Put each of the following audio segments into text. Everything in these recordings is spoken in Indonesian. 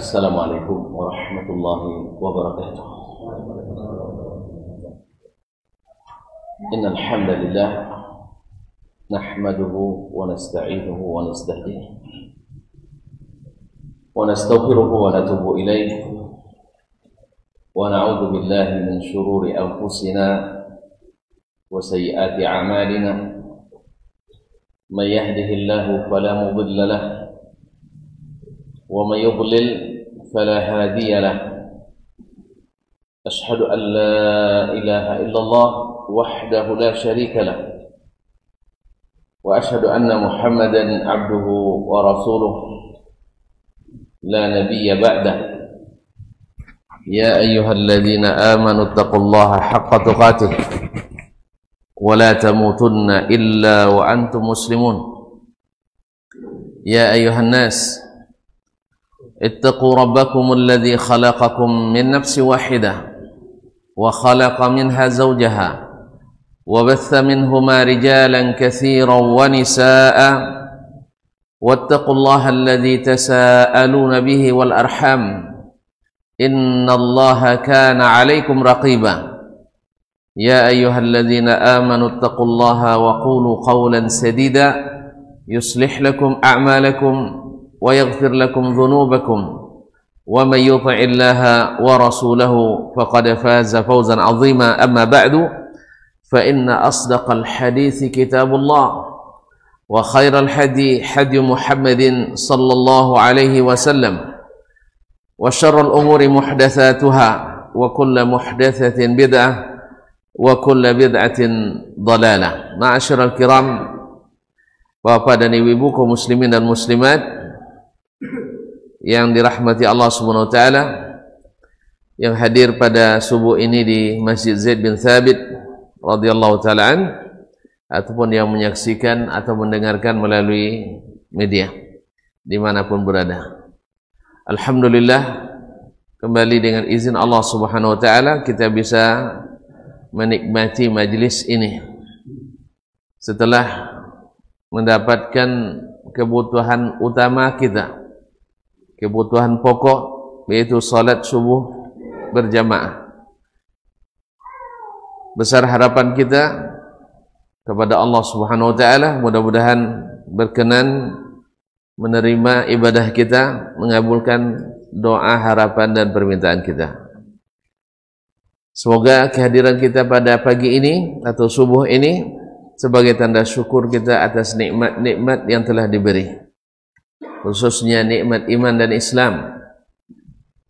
Assalamualaikum warahmatullahi wabarakatuh. Innal hamdalillah nahmaduhu wa nasta'inuhu wa nastahdihi wa nastaghfiruhu wa natubu ilayhi wa na'udzu billahi min shururi anfusina wa sayyiati a'malina. Man yahdihillahu fala mudilla lahu ومن يضلل فلا هادي له. أشهد أن لا إله إلا الله وحده لا شريك له وأشهد أن محمدا عبده ورسوله لا نبي بعده. يا أيها الذين آمنوا اتقوا الله حق تقاته ولا تموتن إلا وأنتم مسلمون. يا أيها الناس اتقوا ربكم الذي خلقكم من نفس واحدة وخلق منها زوجها وبث منهما رجالا كثيرا ونساء واتقوا الله الذي تساءلون به والأرحام إن الله كان عليكم رقيبا. يا أيها الذين آمنوا اتقوا الله وقولوا قولا سديدا يصلح لكم أعمالكم ويغفر لكم ذنوبكم ومن يطع الله ورسوله فقد فاز فوزا عظيما. أما بعد فإن أصدق الحديث كتاب الله وخير الهدي هدي محمد صلى الله عليه وسلم وشر الأمور محدثاتها وكل محدثة بدعة وكل بدعة ضلالة. Ma'asyiral kiram, Bapak dan Ibu kaum muslimin dan muslimat yang dirahmati Allah Subhanahu wa taala, yang hadir pada subuh ini di Masjid Zaid bin Thabit radhiyallahu taala an, ataupun yang menyaksikan atau mendengarkan melalui media dimanapun berada. Alhamdulillah, kembali dengan izin Allah Subhanahu wa taala kita bisa menikmati majlis ini setelah mendapatkan kebutuhan utama kita, kebutuhan pokok, yaitu salat subuh berjamaah. Besar harapan kita kepada Allah Subhanahu wa taala, mudah-mudahan berkenan menerima ibadah kita, mengabulkan doa, harapan dan permintaan kita. Semoga kehadiran kita pada pagi ini atau subuh ini sebagai tanda syukur kita atas nikmat-nikmat yang telah diberi, khususnya nikmat iman dan Islam,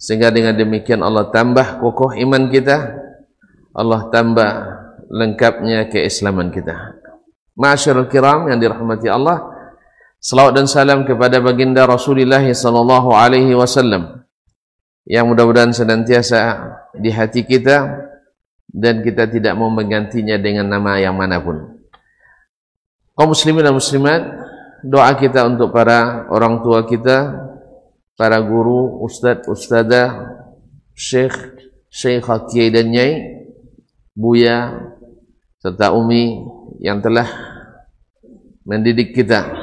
sehingga dengan demikian Allah tambah kokoh iman kita, Allah tambah lengkapnya keislaman kita. Ma'asyiral kiram yang dirahmati Allah, selawat dan salam kepada baginda Rasulullah sallallahu alaihi wasallam yang mudah-mudahan senantiasa di hati kita dan kita tidak mau menggantinya dengan nama yang manapun. Kaum muslimin dan muslimat, doa kita untuk para orang tua kita, para guru, ustadz, ustadzah, syekh, syekhah, kiai dan nyai, buya, serta umi yang telah mendidik kita.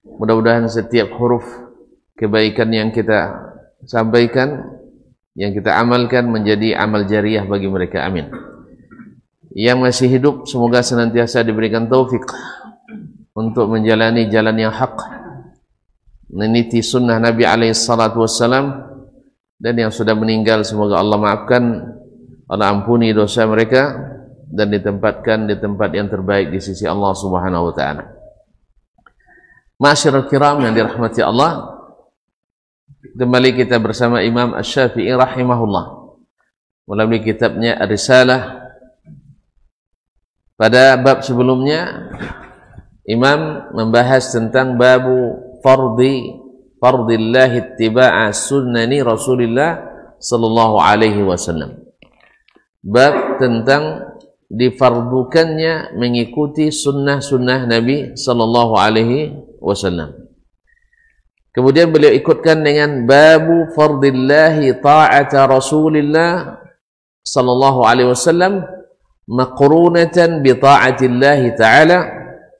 Mudah-mudahan setiap huruf kebaikan yang kita sampaikan, yang kita amalkan menjadi amal jariah bagi mereka. Amin. Yang masih hidup semoga senantiasa diberikan taufik untuk menjalani jalan yang hak, meniti sunnah Nabi alaihi salatu wassalam, dan yang sudah meninggal semoga Allah maafkan, Allah ampuni dosa mereka dan ditempatkan di tempat yang terbaik di sisi Allah Subhanahu wa taala. Ma'asyiral kiram yang dirahmati Allah, kembali kita bersama Imam Asy-Syafi'i rahimahullah melalui kitabnya Ar-Risalah. Pada bab sebelumnya Imam membahas tentang babu fardillahi ittiba'a sunnani Rasulillah sallallahu alaihi wasallam. Bab tentang difardukannya mengikuti sunnah-sunnah Nabi sallallahu alaihi wasallam. Kemudian beliau ikutkan dengan babu fardillahi ta'ata Rasulillah sallallahu alaihi wasallam maqrunatan bi ta'atillahi ta'ala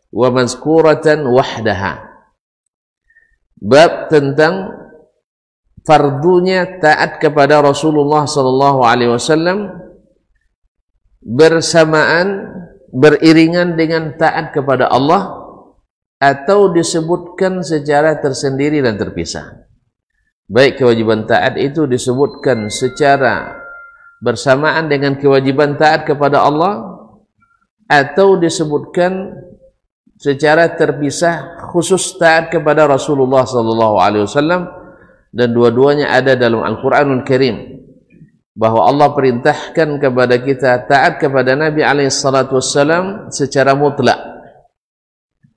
wa mazkuratan wahdaha. Bab tentang fardunya taat kepada Rasulullah sallallahu alaihi wasallam bersamaan beriringan dengan taat kepada Allah, atau disebutkan secara tersendiri dan terpisah. Baik kewajiban taat itu disebutkan secara bersamaan dengan kewajiban taat kepada Allah, atau disebutkan secara terpisah khusus taat kepada Rasulullah sallallahu alaihi wasallam, dan dua-duanya ada dalam Al-Qur'anul Karim, bahwa Allah perintahkan kepada kita taat kepada Nabi alaihi salatu wassalam secara mutlak.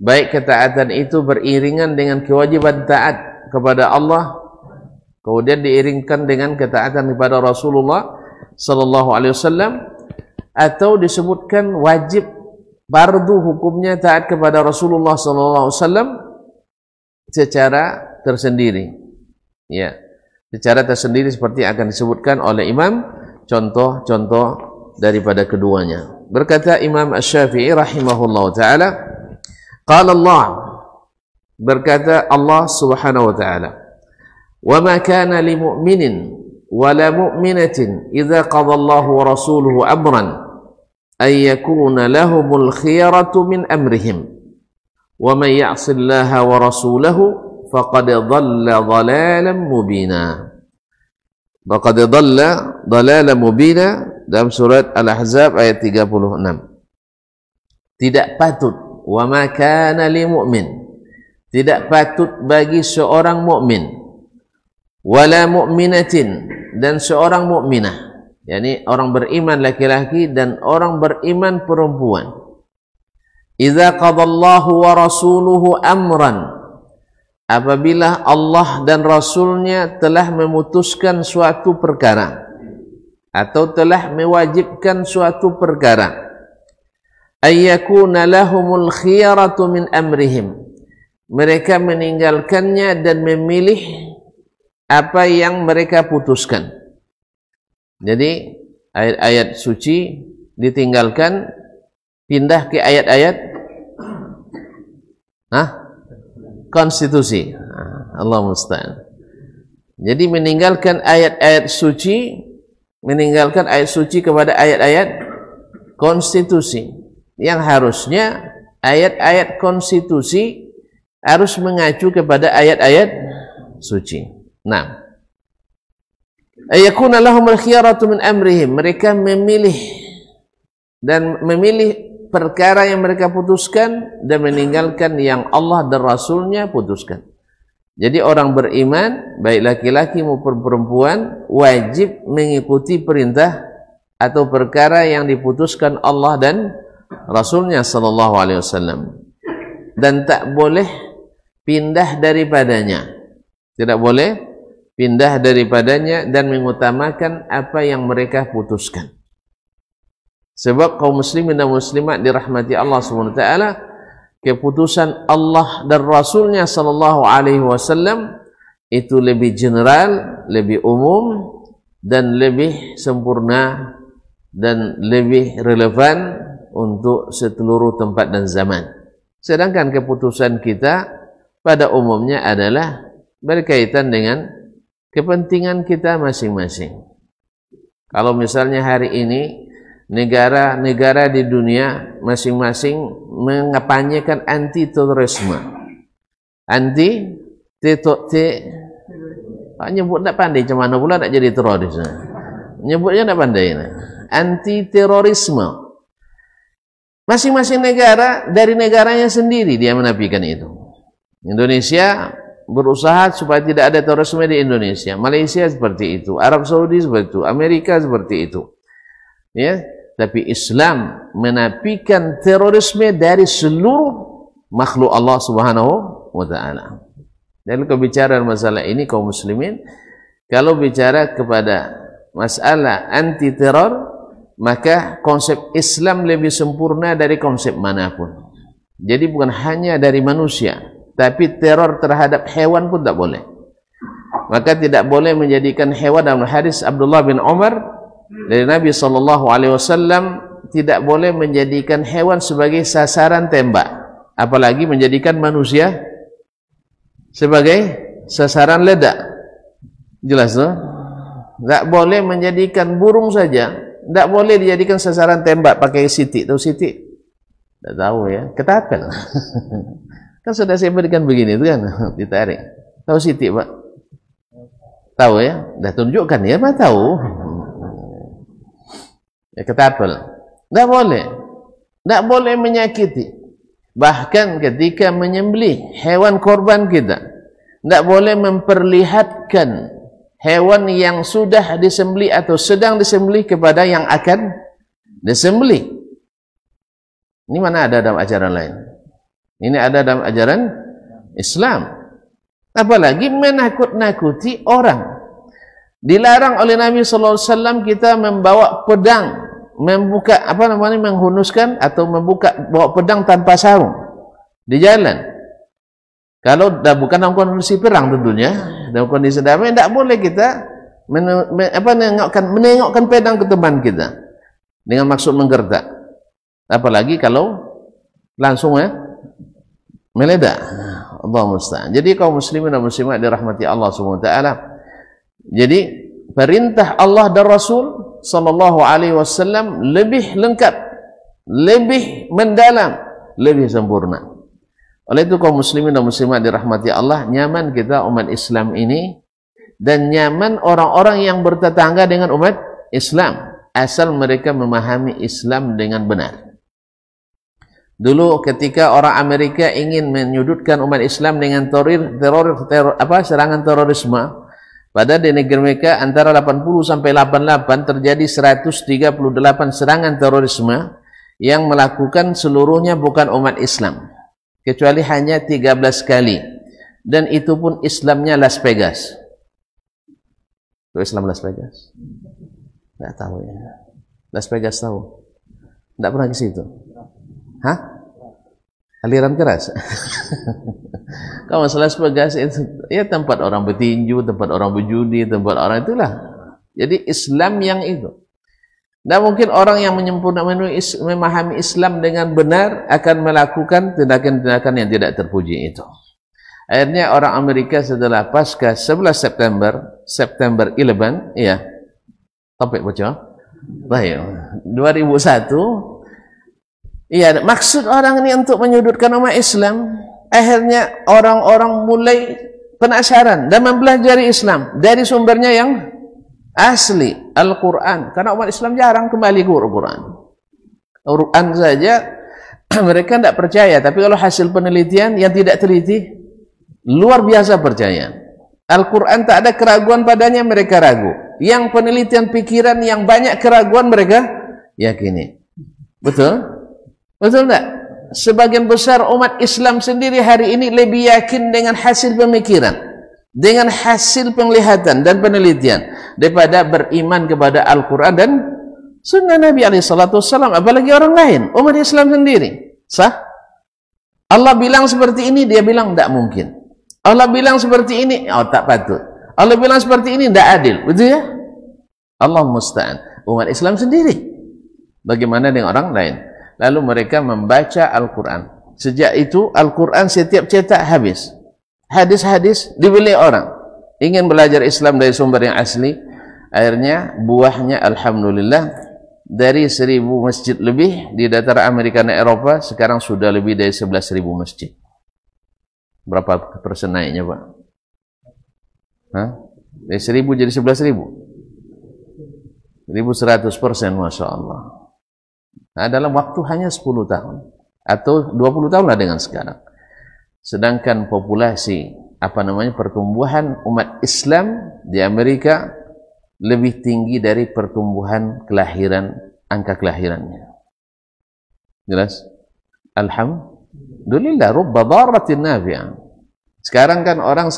Baik ketaatan itu beriringan dengan kewajiban taat kepada Allah, kemudian diiringkan dengan ketaatan kepada Rasulullah sallallahu alaihi wasallam, atau disebutkan wajib fardu hukumnya taat kepada Rasulullah sallallahu alaihi wasallam secara tersendiri. Ya, secara tersendiri seperti akan disebutkan oleh Imam contoh-contoh daripada keduanya. Berkata Imam Asy-Syafi'i rahimahullahu taala, qala Allah, berkata Allah Subhanahu wa taala, wa ma kana lil mu'minin wa la mu'minatin idza qada Allahu wa rasuluhu amran ay yakuna lahumul khiyaratu min amrihim wa may ya'sillaha wa rasulahu faqad dhalla dhalalan mubina. Faqad dhalla dhalalan mubina, dalam surat Al-Ahzab ayat 36. Tidak patut, wa ma kana lil mu'min, tidak patut bagi seorang mukmin, wala mu'minatin, dan seorang mukminah, yakni orang beriman laki-laki dan orang beriman perempuan, idza qadallahu wa rasuluhu amran, apabila Allah dan Rasulnya telah memutuskan suatu perkara atau telah mewajibkan suatu perkara, ayyakuna lahumul khiyaratu min amrihim, mereka meninggalkannya dan memilih apa yang mereka putuskan. Jadi ayat-ayat suci ditinggalkan, pindah ke ayat-ayat konstitusi. Allah musta'an. Jadi meninggalkan ayat-ayat suci, meninggalkan ayat suci kepada ayat-ayat konstitusi, yang harusnya ayat-ayat konstitusi harus mengacu kepada ayat-ayat suci. Nah, ayakuna lahumul khiyaratu min amrihim, mereka memilih dan memilih perkara yang mereka putuskan dan meninggalkan yang Allah dan Rasulnya putuskan. Jadi orang beriman, baik laki-laki maupun perempuan, wajib mengikuti perintah atau perkara yang diputuskan Allah dan Rasulnya sallallahu alaihi wasallam, dan tak boleh pindah daripadanya. Tidak boleh pindah daripadanya dan mengutamakan apa yang mereka putuskan. Sebab kaum muslimin dan muslimat dirahmati Allah SWT, keputusan Allah dan Rasulnya sallallahu alaihi wasallam itu lebih general, lebih umum, dan lebih sempurna dan lebih relevan untuk seluruh tempat dan zaman. Sedangkan keputusan kita pada umumnya adalah berkaitan dengan kepentingan kita masing-masing. Kalau misalnya hari ini negara-negara di dunia masing-masing mengampanyekan anti terorisme, nyebut tak pandai macam mana pula nak jadi teroris, nyebutnya tak pandai, anti terorisme. Masing-masing negara dari negaranya sendiri dia menafikan itu. Indonesia berusaha supaya tidak ada terorisme di Indonesia, Malaysia seperti itu, Arab Saudi seperti itu, Amerika seperti itu. Ya, tapi Islam menafikan terorisme dari seluruh makhluk Allah Subhanahu wa taala. Dan kalau bicara masalah ini kaum muslimin, kalau bicara kepada masalah anti teror, maka konsep Islam lebih sempurna dari konsep manapun. Jadi bukan hanya dari manusia, tapi teror terhadap hewan pun tak boleh. Maka tidak boleh menjadikan hewan, dalam hadis Abdullah bin Umar dari Nabi SAW, tidak boleh menjadikan hewan sebagai sasaran tembak, apalagi menjadikan manusia sebagai sasaran ledak. Jelas tu? Tak boleh menjadikan burung saja, tak boleh dijadikan sasaran tembak pakai sitik. Tahu sitik? Tak tahu ya, ketapel. Kan sudah saya berikan begini tu kan, ditarik. Tahu sitik Pak? Tahu ya? Dah tunjukkan ya, Pak tahu. Ya, ketapel. Tak boleh. Tak boleh menyakiti. Bahkan ketika menyembelih hewan korban kita, tak boleh memperlihatkan hewan yang sudah disembelih atau sedang disembelih kepada yang akan disembelih. Ini mana ada dalam ajaran lain? Ini ada dalam ajaran Islam. Apalagi menakut-nakuti orang. Dilarang oleh Nabi sallallahu alaihi wasallam kita membawa pedang, membuka menghunuskan atau bawa pedang tanpa sarung di jalan. Kalau dah bukan dalam kondisi perang tentunya, dalam kondisi damai, tidak boleh kita menengokkan pedang ke teman kita dengan maksud menggertak. Apalagi kalau langsung meledak. Allah musta'an. Jadi kaum muslimin dan muslimat dirahmati Allah Subhanahu wa taala. Jadi perintah Allah dan Rasul sallallahu alaihi wasallam lebih lengkap, lebih mendalam, lebih sempurna. Oleh itu kaum muslimin dan muslimat dirahmati Allah, nyaman kita umat Islam ini dan nyaman orang-orang yang bertetangga dengan umat Islam asal mereka memahami Islam dengan benar. Dulu ketika orang Amerika ingin menyudutkan umat Islam dengan serangan terorisme, pada di negeri mereka antara 80 sampai 88 terjadi 138 serangan terorisme yang melakukan seluruhnya bukan umat Islam. Kecuali hanya 13 kali. Dan itu pun Islamnya Las Vegas. Itu Islam Las Vegas? Tak tahu ya. Las Vegas tahu? Tak pernah ke situ? Hah? Aliran keras? Kalau masalah Las Vegas itu ya tempat orang bertinju, tempat orang berjudi, tempat orang itulah. Jadi Islam yang itu. Dan mungkin orang yang memahami Islam dengan benar akan melakukan tindakan-tindakan yang tidak terpuji itu. Akhirnya orang Amerika setelah pasca 11 September 11, ya, topik bocor, baik, 2001, iya, maksud orang ini untuk menyudutkan umat Islam. Akhirnya orang-orang mulai penasaran dan mempelajari Islam dari sumbernya yang asli, Al-Quran. Karena umat Islam jarang kembali ke Al-Quran. Al-Quran saja mereka tidak percaya. Tapi kalau hasil penelitian yang tidak teliti, luar biasa percaya. Al-Quran tak ada keraguan padanya, mereka ragu. Yang penelitian pikiran yang banyak keraguan mereka yakini. Betul? Betul tak? Sebagian besar umat Islam sendiri hari ini lebih yakin dengan hasil pemikiran, dengan hasil penglihatan dan penelitian daripada beriman kepada Al-Quran dan sunnah Nabi SAW. Apalagi orang lain, umat Islam sendiri. Sah? Allah bilang seperti ini, dia bilang tidak mungkin. Allah bilang seperti ini, oh tak patut. Allah bilang seperti ini, tidak adil. Betul ya? Allah musta'an. Umat Islam sendiri. Bagaimana dengan orang lain? Lalu mereka membaca Al-Quran. Sejak itu Al-Quran setiap cetak habis. Hadis-hadis dibeli orang. Ingin belajar Islam dari sumber yang asli. Akhirnya buahnya alhamdulillah dari 1000 masjid lebih di dataran Amerika dan Eropa sekarang sudah lebih dari 11.000 masjid. Berapa persen naiknya Pak? Hah? Dari 1000 jadi 11.000? 1100%, Masya Allah. Nah, dalam waktu hanya 10 tahun atau 20 tahun lah dengan sekarang. Sedangkan populasi pertumbuhan umat Islam di Amerika lebih tinggi dari pertumbuhan angka kelahirannya. Jelas? Alhamdulillah, rubba dharratin nafi'ah. Sekarang kan orang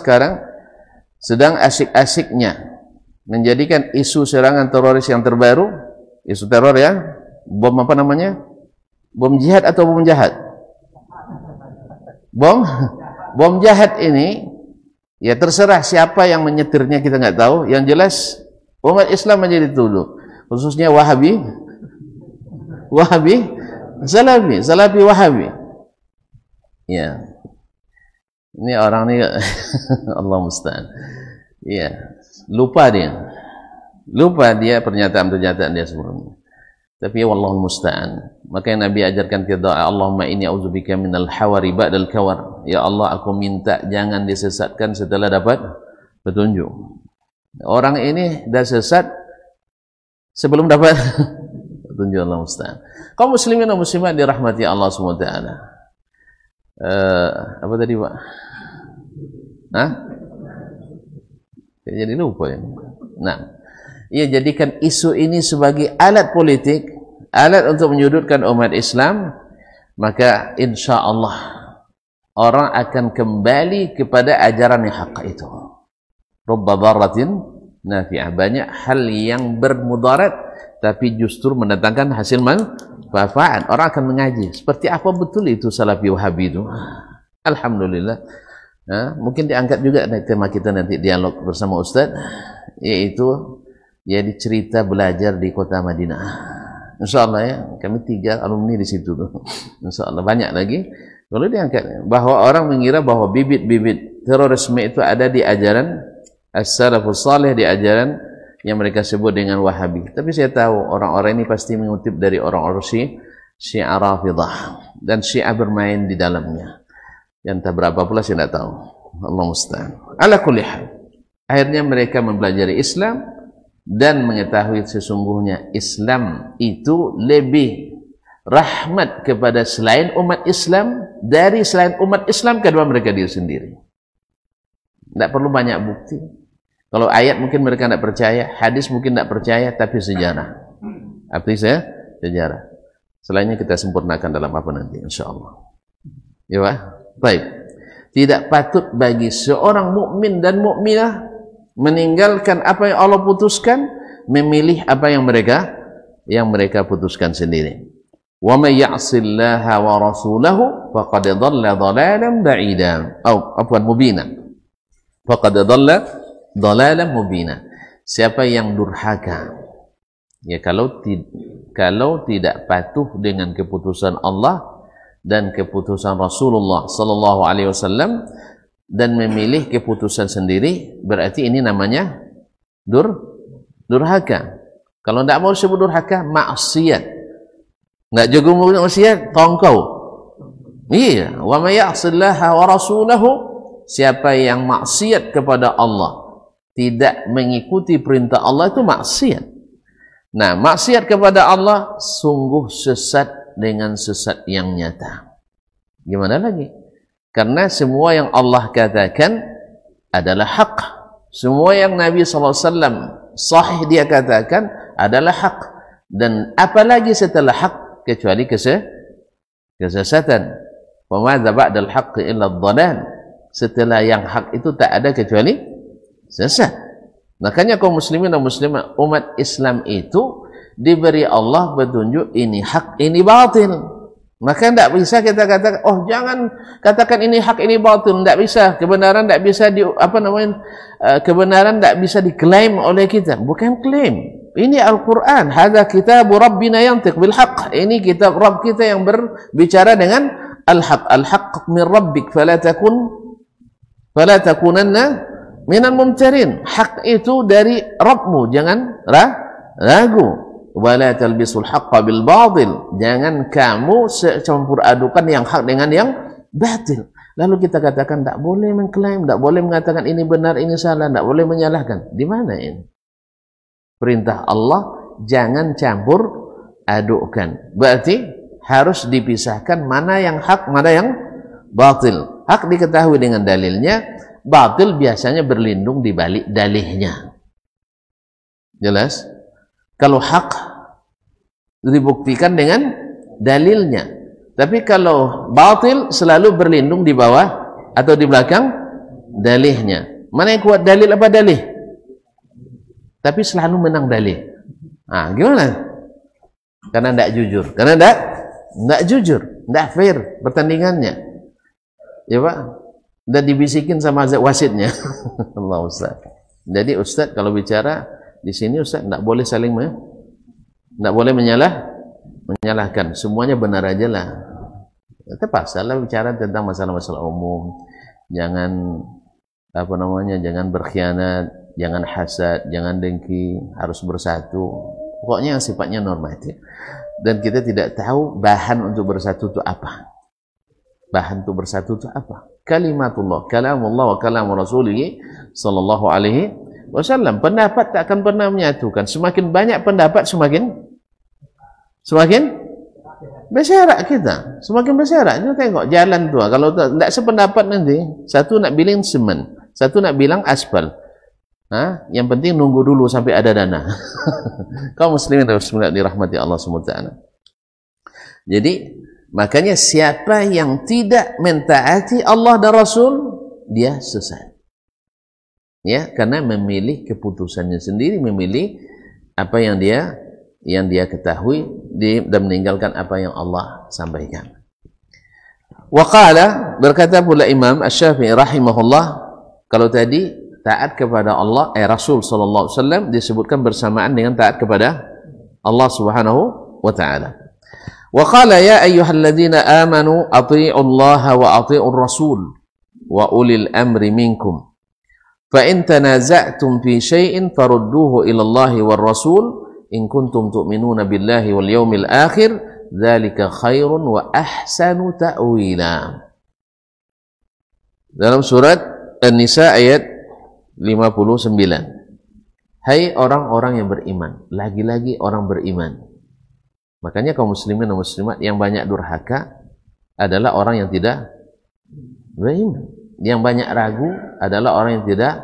sedang asik-asiknya menjadikan isu serangan teroris yang terbaru, isu teror ya, bom bom jihad atau bom jahat? Bom jahat ini ya terserah siapa yang menyetirnya, kita nggak tahu. Yang jelas umat Islam menjadi tuduh, khususnya Wahabi, Salafi Wahabi. Ya, ini orang ini Allah musta'an. Iya, lupa dia pernyataan-pernyataan dia sebelumnya. Tapi wallahu musta'an. Maka yang Nabi ajarkan kita doa, Allahumma inni a'udzubika minal hawari ba'dal kawar. Ya Allah, aku minta jangan disesatkan setelah dapat petunjuk. Orang ini dah sesat sebelum dapat petunjuk. Allah musta'an. Kaum muslimin dan muslimat dirahmati Allah SWT. Apa tadi Pak? Hah? Jadi lupa ya. Nah, ia jadikan isu ini sebagai alat politik, alat untuk menyudutkan umat Islam, maka insya Allah orang akan kembali kepada ajaran yang hak itu. Rubba dharratin nafi'ah, banyak hal yang bermudarat tapi justru mendatangkan hasil manfaat. Orang akan mengaji seperti apa betul itu Salafi Wahabi itu. Alhamdulillah. Nah, mungkin diangkat juga tema kita nanti dialog bersama Ustaz, yaitu jadi cerita belajar di kota Madinah. InsyaAllah ya, kami 3 alumni di situ tuh. InsyaAllah banyak lagi. Kalau diangkat bahwa orang mengira bahwa bibit-bibit terorisme itu ada di ajaran as-salafus salih, di ajaran yang mereka sebut dengan Wahabi. Tapi saya tahu orang-orang ini pasti mengutip dari orang-orang Syiah Rafidah, dan Syiah bermain di dalamnya. Yang entah berapa pula saya tidak tahu. Allah musta'an. Ala kulli hal, akhirnya mereka mempelajari Islam dan mengetahui sesungguhnya Islam itu lebih rahmat kepada selain umat Islam dari selain umat Islam kedua mereka diri sendiri. Tidak perlu banyak bukti. Kalau ayat mungkin mereka tidak percaya, hadis mungkin tidak percaya, tapi sejarah. Arti saya sejarah. Selainnya kita sempurnakan dalam apa nanti, insyaAllah. Ya Pak? Baik. Tidak patut bagi seorang mukmin dan mukminah meninggalkan apa yang Allah putuskan, memilih apa yang mereka putuskan sendiri. Wa may ya'sillaha wa rasulahu faqad dhalla dhalalan ba'ida. Mubina. Faqad dhalla dhalalan mubina. Siapa yang durhaka, ya kalau tidak patuh dengan keputusan Allah dan keputusan Rasulullah sallallahu alaihi wasallam dan memilih keputusan sendiri, berarti ini namanya durhaka. Kalau tidak mau sebut durhaka, maksiat. Tidak jaga maksiat, tongkau. Iya, wa may ya'sillaha wa rasulahu, siapa yang maksiat kepada Allah, tidak mengikuti perintah Allah, itu maksiat. Nah, maksiat kepada Allah sungguh sesat dengan sesat yang nyata. Gimana lagi? Karena semua yang Allah katakan adalah hak. Semua yang Nabi SAW sahih dia katakan adalah hak. Dan apalagi setelah hak kecuali kesesatan. Wa madza ba'dal haqqi illa ad-dhalal. Setelah yang hak itu tak ada kecuali sesat. Makanya kaum muslimin dan muslimat, umat Islam itu diberi Allah petunjuk, ini hak, ini batil. Maka tidak bisa kita katakan, oh jangan katakan ini hak, ini batil. Tidak bisa. Kebenaran tidak bisa kebenaran tidak bisa diklaim oleh kita. Bukan klaim. Ini Al-Quran. Hadza kitabu Rabbina yantiq bil haq. Ini kitab Rabb kita yang berbicara dengan al-haq. Al-haq min Rabbik fala takunanna minal mumtarin. Hak itu dari Rabbmu. Jangan ragu. Wala talbisul haqqa bil batil. Jangan kamu campur adukan yang hak dengan yang batil. Lalu kita katakan tak boleh mengklaim, tak boleh mengatakan ini benar, ini salah, tak boleh menyalahkan. Di mana ini? Perintah Allah jangan campur adukan. Berarti harus dipisahkan mana yang hak, mana yang batil. Hak diketahui dengan dalilnya, batil biasanya berlindung di balik dalihnya. Jelas? Kalau hak dibuktikan dengan dalilnya. Tapi kalau batil selalu berlindung di bawah atau di belakang dalihnya. Mana yang kuat, dalil apa dalih? Tapi selalu menang dalih. Nah, gimana? Karena tidak jujur. Karena tidak jujur, tidak fair pertandingannya. Ya Pak? Dan dibisikin sama wasitnya. Allah Ustaz. Jadi Ustaz kalau bicara di sini Ustaz tidak boleh saling tidak boleh menyalahkan. Semuanya benar aja lah. Terpaksa lah bicara tentang masalah-masalah umum. Jangan apa namanya, jangan berkhianat, jangan hasad, jangan dengki, harus bersatu. Pokoknya yang sifatnya normatif. Dan kita tidak tahu bahan untuk bersatu itu apa. Bahan untuk bersatu itu apa? Kalimatullah, kalamullah wa kalamu rasulih sallallahu alaihi wasallam. Pendapat tak akan pernah menyatukan. Semakin banyak pendapat semakin berserak kita. Semakin berserak. Kita tengok jalan tu. Kalau tak sependapat nanti, satu nak bilang semen, satu nak bilang aspal. Yang penting nunggu dulu sampai ada dana. Kaum muslimin dan dirahmati Allah SWT. Jadi makanya siapa yang tidak mentaati Allah dan Rasul, dia sesat. Ya, karena memilih keputusannya sendiri, memilih apa yang dia ketahui dan meninggalkan apa yang Allah sampaikan. Wa qala, berkata pula Imam Asy-Syafi'i rahimahullah, kalau tadi taat kepada Allah, Rasul sallallahu alaihi wasallam disebutkan bersamaan dengan taat kepada Allah Subhanahu wa taala. Wa qala ya ayyuhalladzina amanu athi'u Allah wa athi'ur rasul wa ulil amri minkum. Fa in tanaza'tum fi syai'in farudduhu ila Allah war rasul in kuntum tu'minuna billahi wal yawmil akhir dzalika khairun wa ahsanu ta'wila. Dalam surat An-Nisa ayat 59. Hai orang-orang yang beriman, lagi-lagi orang beriman. Makanya kaum muslimin dan muslimat yang banyak durhaka adalah orang yang tidak beriman. Yang banyak ragu adalah orang yang tidak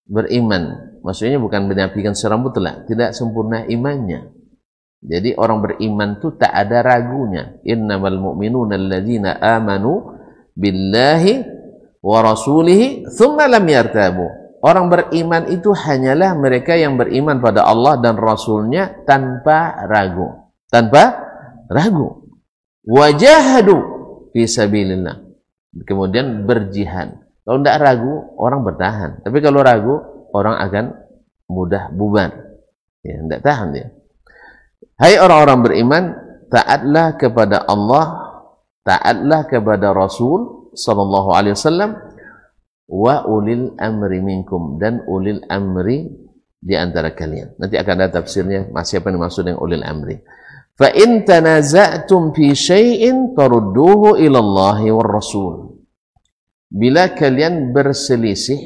beriman. Maksudnya bukan menafikan secara mutlak, tidak sempurna imannya. Jadi orang beriman itu tak ada ragunya. Innamal mu'minuna alladzina amanu billahi wa rasulihi thumma lam yartabu. Orang beriman itu hanyalah mereka yang beriman pada Allah dan Rasulnya tanpa ragu. Tanpa ragu. Wajahadu fi sabilillah. Kemudian berjihad. Kalau tidak ragu, orang bertahan. Tapi kalau ragu, orang akan mudah bubar. Ya, tidak tahan dia. Hai orang-orang beriman, taatlah kepada Allah, taatlah kepada Rasul sallallahu alaihi wasallam, wa ulil amri minkum, dan ulil amri di antara kalian. Nanti akan ada tafsirnya siapa yang dimaksud dengan ulil amri. Fa in tanaza'tum fi syai'in farudduhu ila Allah war rasul. Bila kalian berselisih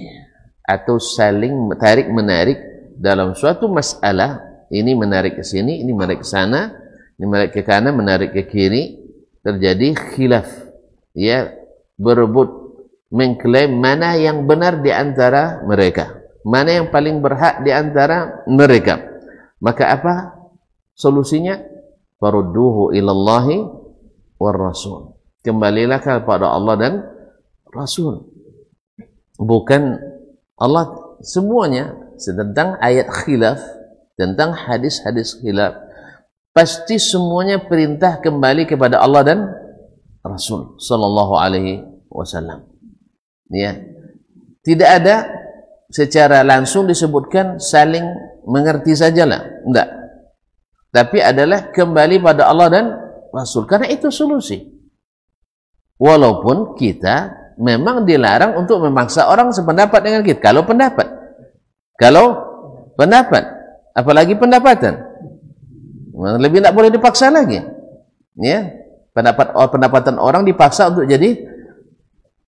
atau saling tarik menarik dalam suatu masalah, ini menarik ke sini, ini menarik ke sana, ini menarik ke kanan, menarik ke kiri, terjadi khilaf. Ya, berebut mengklaim mana yang benar di antara mereka, mana yang paling berhak di antara mereka. Maka apa solusinya? Farudduhu ilallahi war rasul. Kembalilah kepada Allah dan Rasul. Bukan Allah semuanya. Tentang ayat khilaf, tentang hadis-hadis khilaf, pasti semuanya perintah kembali kepada Allah dan Rasul sallallahu alaihi wasallam. Ya, tidak ada secara langsung disebutkan saling mengerti sajalah, enggak. Tapi adalah kembali pada Allah dan Rasul, karena itu solusi. Walaupun kita memang dilarang untuk memaksa orang sependapat dengan kita. Kalau pendapat, apalagi pendapatan, lebih tidak boleh dipaksa lagi. Ya, pendapatan orang dipaksa untuk jadi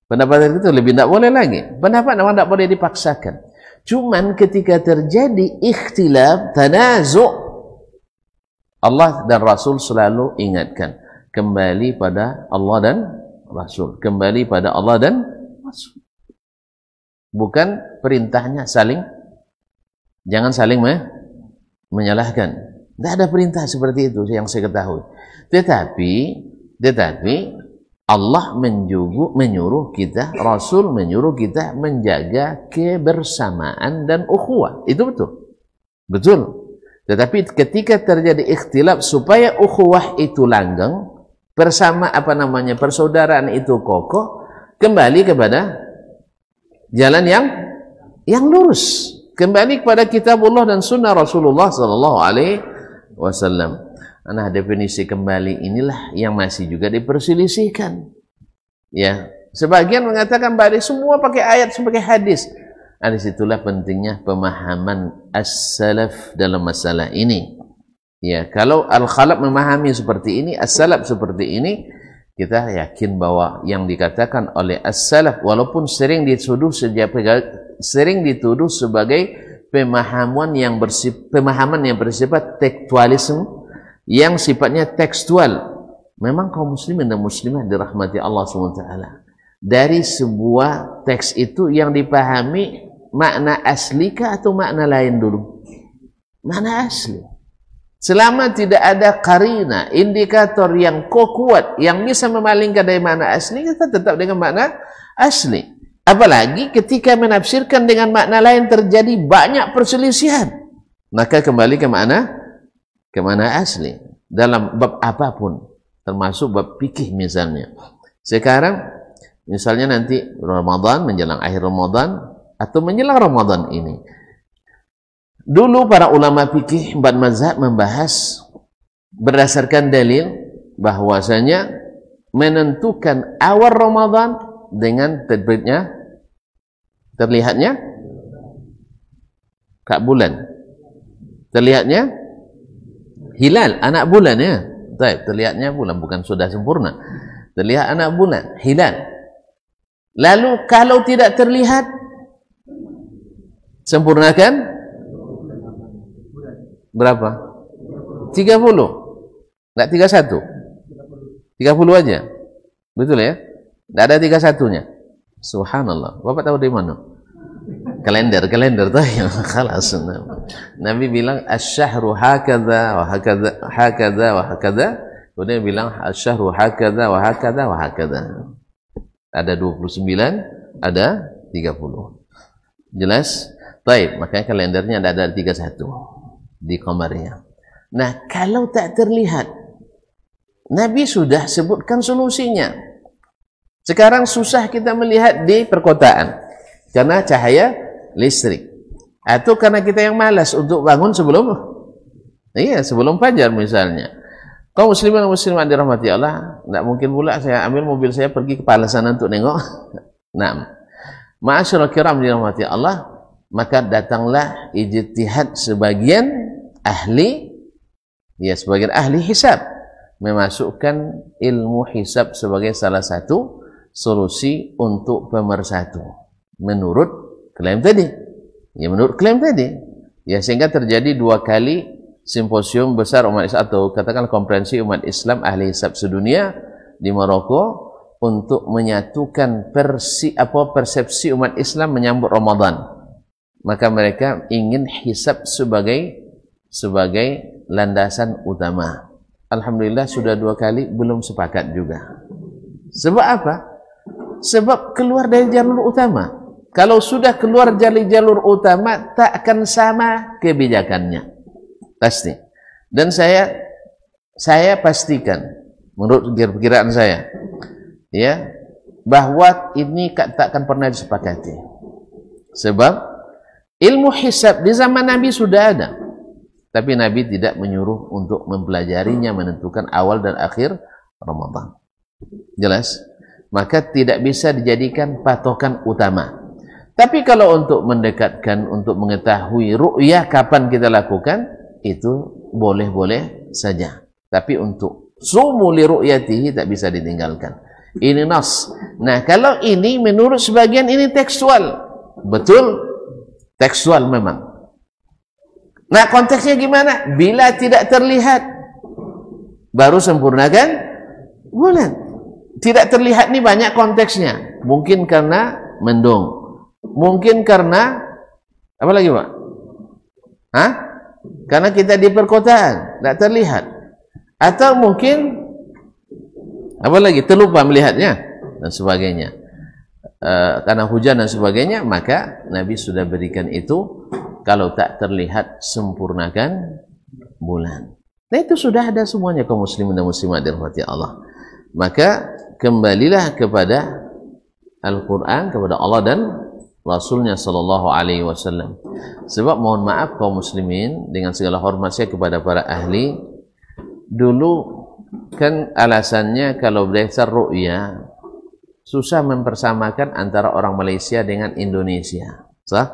pendapat itu lebih tidak boleh lagi. Pendapat memang tidak boleh dipaksakan. Cuman ketika terjadi ikhtilaf, tanazu', Allah dan Rasul selalu ingatkan, kembali pada Allah dan Rasul. Kembali pada Allah dan Rasul. Bukan perintahnya jangan saling menyalahkan. Tidak ada perintah seperti itu yang saya ketahui. Tetapi Allah menyuruh kita, Rasul menyuruh kita menjaga kebersamaan dan ukhuwah. Itu betul. Tetapi ketika terjadi ikhtilaf, supaya ukhuwah itu langgeng, persaudaraan itu kokoh, kembali kepada jalan yang lurus, kembali kepada kitabullah dan sunnah Rasulullah sallallahu alaihi wasallam. Nah, definisi kembali inilah yang masih juga diperselisihkan. Ya, Sebagian mengatakan balik, semua pakai ayat sebagai hadis. Nah, disitulah pentingnya pemahaman as-salaf dalam masalah ini. Ya, kalau al-khalaf memahami seperti ini, as-salaf seperti ini, kita yakin bahwa yang dikatakan oleh as-salaf walaupun sering dituduh sebagai pemahaman yang bersifat tekstualisme, yang sifatnya tekstual. Memang kaum muslimin dan muslimah dirahmati Allah SWT. Dari sebuah teks itu yang dipahami makna asli kah atau makna lain dulu? Makna asli. Selama tidak ada karina, indikator yang kuat yang bisa memalingkan dari makna asli, kita tetap dengan makna asli. Apalagi ketika menafsirkan dengan makna lain terjadi banyak perselisihan, maka kembali ke mana asli dalam bab apapun, termasuk bab fikih misalnya. Sekarang misalnya nanti Ramadan, menjelang akhir Ramadan atau menjelang Ramadan ini, dulu para ulama fikih empat mazhab membahas berdasarkan dalil bahwasanya menentukan awal Ramadan dengan terbitnya, terlihatnya kak bulan, terlihatnya hilal, anak bulan ya. Baik, terlihatnya bulan, bukan sudah sempurna. Terlihat anak bulan, hilal. Lalu kalau tidak terlihat, sempurnakan berapa? 30. Enggak 31. 30 aja. Betul ya? Enggak ada 31-nya. Subhanallah. Bapak tahu dari mana? Kalender tadi. Khalas. Nabi bilang asy-syahru hakadza wa hakadza hakadza wa hakadza. Kemudian bilang asy-syahru hakadza wa hakadza wa hakadza. Ada 29, ada 30. Jelas? Baik, makanya kalendernya ada 31 di qamariyah. Nah, kalau tak terlihat, Nabi sudah sebutkan solusinya. Sekarang susah kita melihat di perkotaan karena cahaya listrik, atau karena kita yang malas untuk bangun sebelum fajar misalnya. Kaum muslimin dan muslimat dirahmati Allah, tidak mungkin pula saya ambil mobil saya pergi ke Palasan untuk nengok. Nah, ma'asyiral kiram dirahmati Allah, maka datanglah ijtihad sebagian ahli hisab memasukkan ilmu hisab sebagai salah satu solusi untuk pemersatu menurut klaim tadi. Sehingga terjadi 2 kali simposium besar umat Islam, atau katakan konferensi umat Islam ahli hisab sedunia di Maroko untuk menyatukan persepsi umat Islam menyambut Ramadan. Maka mereka ingin hisab sebagai landasan utama. Alhamdulillah sudah 2 kali belum sepakat juga. Sebab apa? Sebab keluar dari jalur utama. Kalau sudah keluar dari jalur utama, tak akan sama kebijakannya. Pasti. Dan saya pastikan, menurut perkiraan saya, ya, bahwa ini tak akan pernah disepakati. Sebab ilmu hisab di zaman Nabi sudah ada, tapi Nabi tidak menyuruh untuk mempelajarinya, menentukan awal dan akhir Ramadan. Jelas? Maka tidak bisa dijadikan patokan utama. Tapi kalau untuk mendekatkan, untuk mengetahui ru'yah kapan kita lakukan, itu boleh-boleh saja. Tapi untuk sumu li ru'yatihi tak bisa ditinggalkan. Ini nas. Nah, kalau ini menurut sebagian ini tekstual. Betul, tekstual memang. Nah, konteksnya gimana? Bila tidak terlihat, baru sempurnakan bulan. Tidak terlihat ini banyak konteksnya. Mungkin karena mendung. Mungkin karena apa lagi, Pak? Hah? Karena kita di perkotaan, tidak terlihat. Atau mungkin apa lagi? Terlupa melihatnya dan sebagainya. Karena hujan dan sebagainya, maka Nabi sudah berikan itu. Kalau tak terlihat, sempurnakan bulan. Nah, itu sudah ada semuanya kaum muslimin dan muslimat dirahmati Allah. Maka kembalilah kepada Al-Quran, kepada Allah dan Rasulnya Sallallahu Alaihi Wasallam. Sebab mohon maaf kaum muslimin, dengan segala hormat saya kepada para ahli, dulu kan alasannya kalau berdasar ru'ya, susah mempersamakan antara orang Malaysia dengan Indonesia. Sah?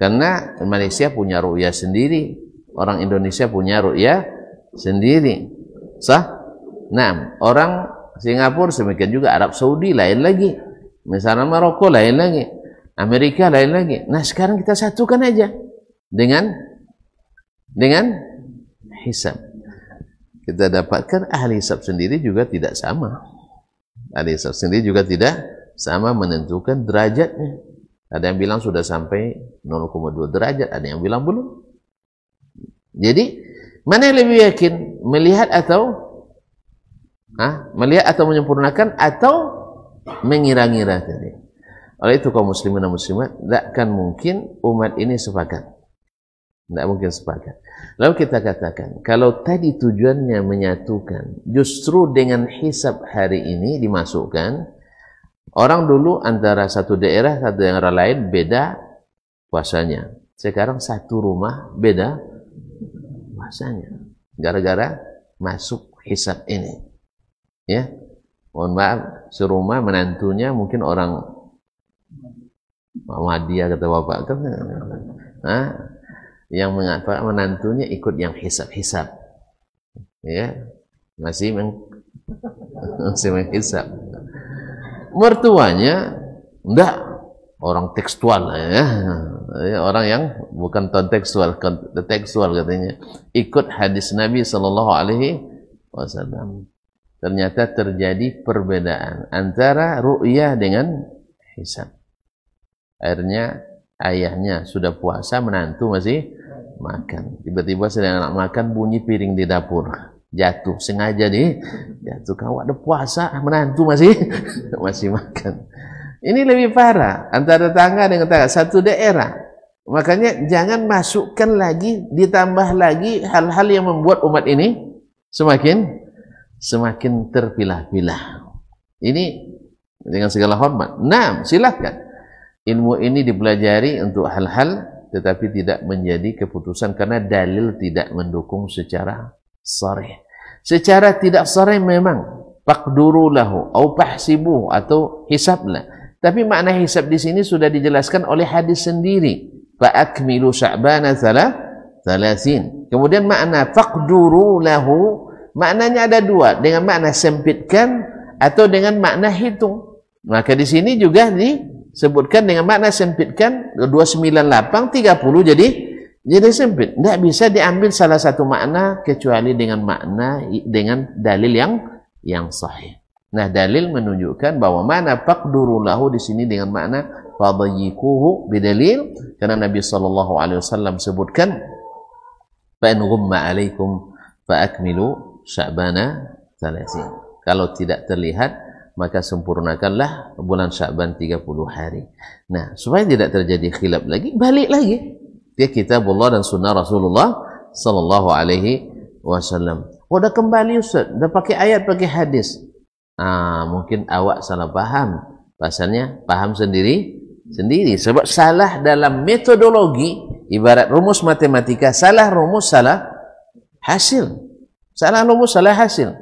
Karena Malaysia punya ru'yah sendiri, orang Indonesia punya ru'yah sendiri. Sah? Nah, orang Singapura demikian juga, Arab Saudi lain lagi, misalnya Maroko lain lagi, Amerika lain lagi. Nah, sekarang kita satukan aja dengan hisab. Kita dapatkan ahli hisab sendiri juga tidak sama. Ahli hisab sendiri juga tidak sama menentukan derajatnya. Ada yang bilang sudah sampai 0,2 derajat, ada yang bilang belum. Jadi, mana yang lebih yakin? Melihat atau menyempurnakan atau mengira-ngira tadi. Oleh itu kaum muslimin dan muslimat, takkan mungkin umat ini sepakat. Tidak mungkin sepakat. Lalu kita katakan, kalau tadi tujuannya menyatukan, justru dengan hisab hari ini dimasukkan, orang dulu antara satu daerah lain beda puasanya. Sekarang satu rumah beda puasanya. Gara-gara masuk hisab ini. Ya, mohon maaf, serumah menantunya mungkin orang Muhammadiyah kata bapak kan, yang mengapa menantunya ikut yang hisab-hisab, ya, masih menghisab. Mertuanya enggak, orang tekstual, ya, orang yang bukan kontekstual, tekstual katanya, ikut hadis Nabi Sallallahu Alaihi Wasallam. Ternyata terjadi perbedaan antara ru'yah dengan hisab. Akhirnya ayahnya sudah puasa, menantu masih makan. Tiba-tiba sedang anak makan, bunyi piring di dapur, jatuh sengaja nih, jatuh. Kau ada puasa, menantu masih makan. Ini lebih parah antara tetangga dengan tetangga satu daerah. Makanya jangan masukkan lagi, ditambah lagi hal-hal yang membuat umat ini semakin terpilah-pilah. Ini dengan segala hormat. Nah, silakan. Ilmu ini dipelajari untuk hal-hal, tetapi tidak menjadi keputusan karena dalil tidak mendukung secara sharih. Secara tidak sharih memang faqduru lahu atau fahsibu atau hisablah. Tapi makna hisab di sini sudah dijelaskan oleh hadis sendiri. Fa akmilu sya'bana 30. Kemudian makna faqduru lahu, maknanya ada dua, dengan makna sempitkan atau dengan makna hitung. Maka di sini juga disebutkan dengan makna sempitkan, 298 30 jadi sempit. Tidak bisa diambil salah satu makna kecuali dengan dalil yang sahih. Nah, dalil menunjukkan bahwa makna faqduru lahu di sini dengan makna fadhayyikuhu bidalil, karena Nabi sallallahu alaihi wasallam sebutkan fa in ghumma alaikum fa akmilu sya'bana 30. Kalau tidak terlihat, maka sempurnakanlah bulan Sya'ban 30 hari. Nah, supaya tidak terjadi khilaf lagi, balik lagi ke kitabullah dan sunnah Rasulullah sallallahu alaihi wasallam. Udah kembali Ustaz, udah pakai ayat, pakai hadis. Mungkin awak salah paham. Pasalnya paham sendiri. Sebab salah dalam metodologi, ibarat rumus matematika, salah rumus, salah hasil. Salah rumus, salah hasil.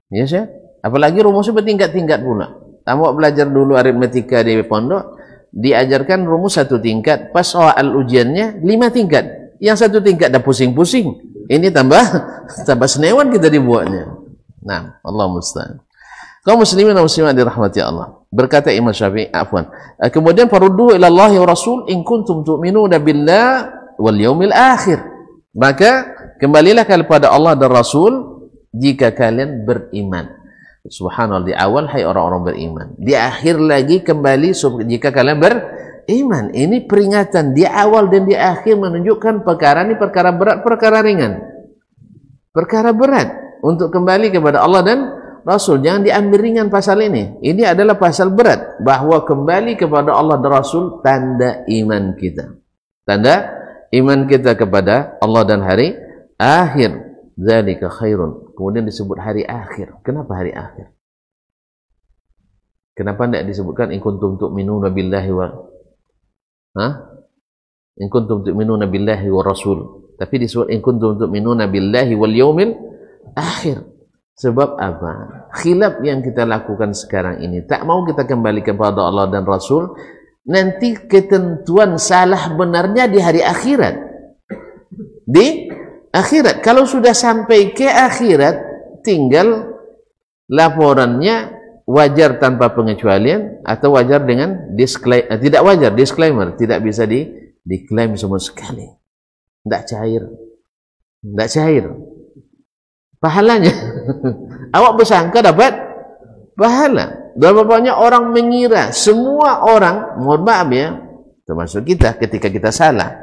Ya, Syekh? Apalagi rumusnya bertingkat-tingkat pula. Kamu belajar dulu aritmetika di pondok, diajarkan rumus 1 tingkat, pas soal ujiannya 5 tingkat. Yang 1 tingkat dah pusing-pusing. Ini tambah senewan kita dibuatnya. Nah, Allah musta'an. Kaum muslimin dan muslimat dirahmati Allah. Berkata Imam Syafi'i, kemudian farudduhu ila Allah wa Rasul in kuntum tu'minuna billah wal yaumil akhir. Maka kembalilah kepada Allah dan Rasul jika kalian beriman. Subhanallah, di awal hai orang-orang beriman, di akhir lagi kembali jika kalian beriman. Ini peringatan di awal dan di akhir menunjukkan perkara ini perkara berat, perkara ringan, perkara berat untuk kembali kepada Allah dan Rasul. Jangan diambil ringan pasal ini. Ini adalah pasal berat, bahwa kembali kepada Allah dan Rasul tanda iman kita, tanda iman kita kepada Allah dan hari akhir. Dzalika khairun. Kemudian disebut hari akhir. Kenapa hari akhir? Kenapa tidak disebutkan in kuntum tu'minuna billahi wa in kuntum tu'minuna billahi wa rasul, tapi disebut in kuntum tu'minuna billahi wal yaumil akhir. Sebab apa? Khilaf yang kita lakukan sekarang ini, tak mau kita kembali kepada Allah dan Rasul, nanti ketentuan salah benarnya di hari akhirat. Di akhirat. Kalau sudah sampai ke akhirat, tinggal laporannya wajar tanpa pengecualian atau wajar dengan disclaimer, tidak wajar, disclaimer, tidak bisa diklaim sama sekali. Tidak cair. Tidak cair. Pahalanya. Awak bersangka dapat pahala. Dan banyak orang mengira, semua orang, mohon maaf ya, termasuk kita, ketika kita salah,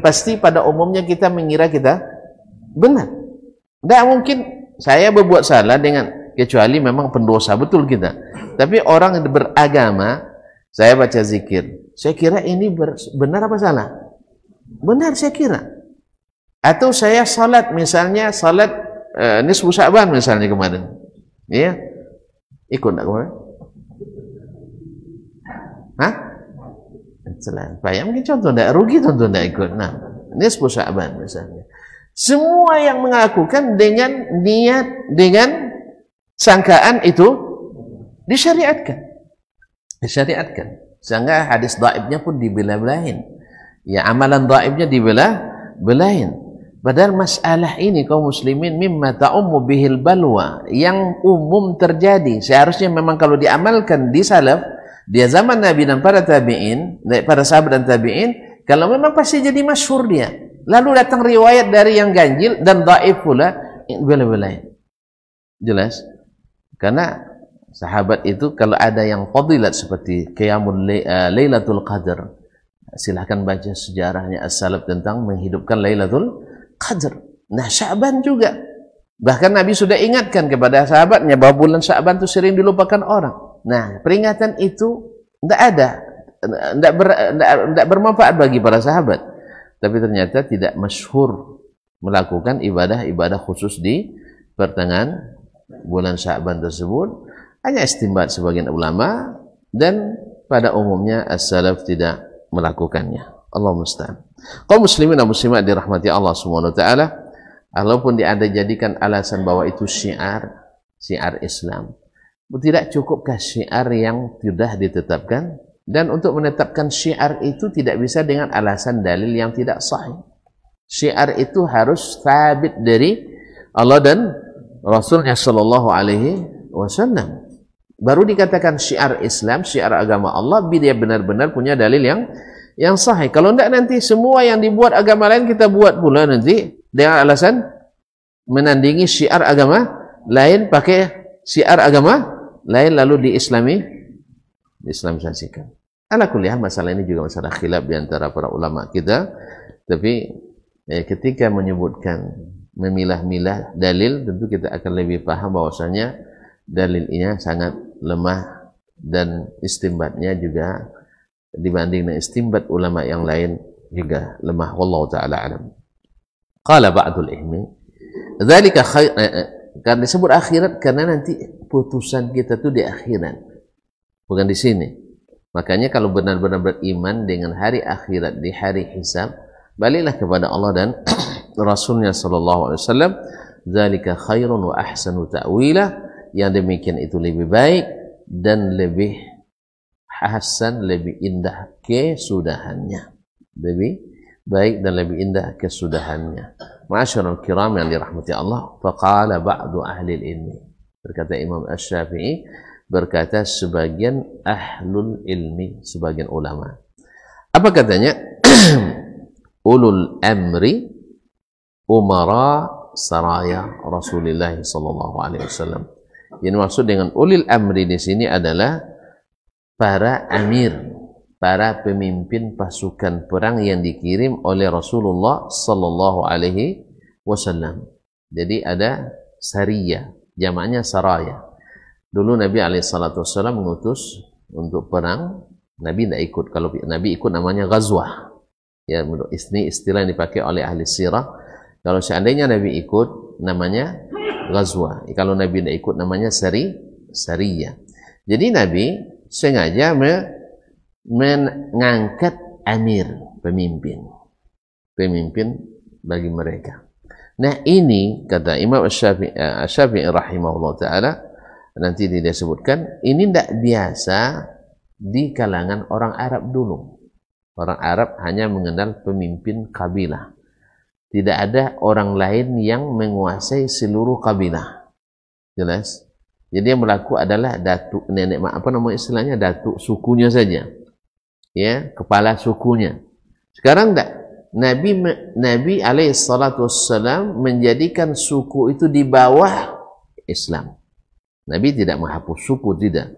pasti pada umumnya kita mengira kita benar. Tidak mungkin saya berbuat salah dengan, kecuali memang pendosa betul kita. Tapi orang yang beragama, saya baca zikir, saya kira ini benar apa salah? Benar saya kira. Atau saya salat, misalnya salat nisfu Sya'ban misalnya kemarin, ya, ikut tak kemarin? Hah? Selain payah mungkin contoh tidak rugi, contoh tidak ikut. Nah, nisfu Sya'ban misalnya. Semua yang mengakukan dengan niat, dengan sangkaan itu disyariatkan. Disyariatkan. Sehingga hadis dhaifnya pun dibelah-belahin. Ya, amalan dhaifnya dibelah-belahin. Padahal masalah ini kaum muslimin mimma ta'ummu bihil balwa, yang umum terjadi. Seharusnya memang kalau diamalkan di salaf, di zaman Nabi dan para tabi'in, para sahabat dan tabi'in, kalau memang pasti jadi masyhur dia. Lalu datang riwayat dari yang ganjil dan dhaif pula, belah-belahin. Jelas? Karena sahabat itu kalau ada yang fadilat seperti qiyamul Lailatul Qadar, silahkan baca sejarahnya as-salaf tentang menghidupkan Lailatul Qadar. Nah, Sya'ban juga. Bahkan Nabi sudah ingatkan kepada sahabatnya bahwa bulan Sya'ban itu sering dilupakan orang. Nah, peringatan itu tidak ada, tidak bermanfaat bagi para sahabat. Tapi ternyata tidak masyhur melakukan ibadah-ibadah khusus di pertengahan bulan Sya'ban tersebut. Hanya istinbat sebagian ulama, dan pada umumnya as-salaf tidak melakukannya. Allah musta'an. Kaum muslimin dan muslimat dirahmati Allah Subhanahu wa taala, walaupun ada jadikan alasan bahwa itu syiar Islam, tidak cukupkah syiar yang sudah ditetapkan? Dan untuk menetapkan syiar itu tidak bisa dengan alasan dalil yang tidak sahih. Syiar itu harus sabit dari Allah dan Rasulnya sallallahu alaihi wasallam. Baru dikatakan syiar Islam, syiar agama Allah, bila dia benar-benar punya dalil yang sahih. Kalau tidak, nanti semua yang dibuat agama lain kita buat pula nanti dengan alasan menandingi syiar agama lain, pakai syiar agama lain lalu diislamisasikan. Ala kulli hal, masalah ini juga masalah khilaf di antara para ulama kita. Tapi ketika menyebutkan memilah-milah dalil, tentu kita akan lebih paham bahwasanya dalilnya sangat lemah dan istinbatnya juga dibanding dengan istinbat ulama yang lain juga lemah. Wallahu ta'ala alam. Qala ba'dul ilmi dzalika khair, karena disebut akhirat karena nanti putusan kita tuh di akhirat, bukan di sini. Makanya kalau benar-benar beriman dengan hari akhirat, di hari hisab, baliklah kepada Allah dan Rasulnya sallallahu alaihi wasallam. Dzalika khairun wa ahsanu ta'wila, yang demikian itu lebih baik dan lebih hasan, lebih indah kesudahannya. Lebih baik dan lebih indah kesudahannya. Ma'asyiral kiram yang dirahmati Allah, faqala ba'du ahli ilmi, berkata Imam Asy-Syafi'i, berkata sebagian ahlul ilmi, sebagian ulama. Apa katanya? Ulul amri umara saraya Rasulullah sallallahu alaihi wasallam. Yang maksud dengan ulil amri di sini adalah para amir, para pemimpin pasukan perang yang dikirim oleh Rasulullah sallallahu alaihi wasallam. Jadi ada sariyah, jamaknya saraya. Dulu Nabi alaihi salatu wasallam mengutus untuk perang, Nabi tidak ikut. Kalau Nabi ikut namanya ghazwah. Ya, ini istilah yang dipakai oleh ahli sirah. Kalau seandainya Nabi ikut namanya ghazwah. Kalau Nabi tidak ikut namanya sariyah. Jadi Nabi sengaja mengangkat amir, pemimpin bagi mereka. Nah ini kata Imam Asy-Syafi'i rahimahullah ta'ala, nanti dia sebutkan, ini tidak biasa di kalangan orang Arab dulu. Orang Arab hanya mengenal pemimpin kabilah. Tidak ada orang lain yang menguasai seluruh kabilah. Jelas? Jadi yang berlaku adalah datuk nenek, apa nama istilahnya, datuk sukunya saja. Ya, kepala sukunya. Sekarang enggak. Nabi alaihissalam menjadikan suku itu di bawah Islam. Nabi tidak menghapus suku, tidak.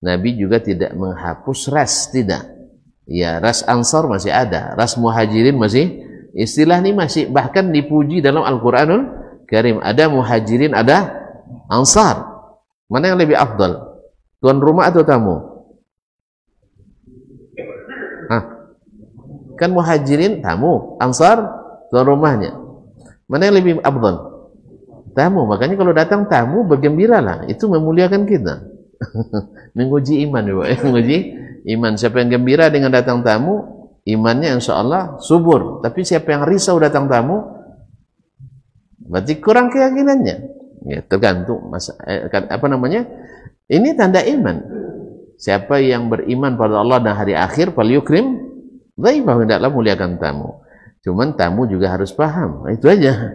Nabi juga tidak menghapus ras, tidak. Ya, ras Ansar masih ada, ras Muhajirin masih, istilah ini masih bahkan dipuji dalam Al-Quranul Karim. Ada Muhajirin, ada Ansar. Mana yang lebih afdal? Tuan rumah atau tamu? Hah? Kan Muhajirin tamu, Ansar tuan rumahnya. Mana yang lebih afdal? Tamu. Makanya kalau datang tamu bergembiralah, itu memuliakan kita. Menguji iman, menguji iman. Siapa yang gembira dengan datang tamu, imannya insya Allah subur. Tapi siapa yang risau datang tamu, berarti kurang keyakinannya. Ya, tergantung apa namanya? Ini tanda iman. Siapa yang beriman pada Allah dan hari akhir, falyukrim dhaifah, hendaklah muliakan tamu. Cuman tamu juga harus paham. Itu aja.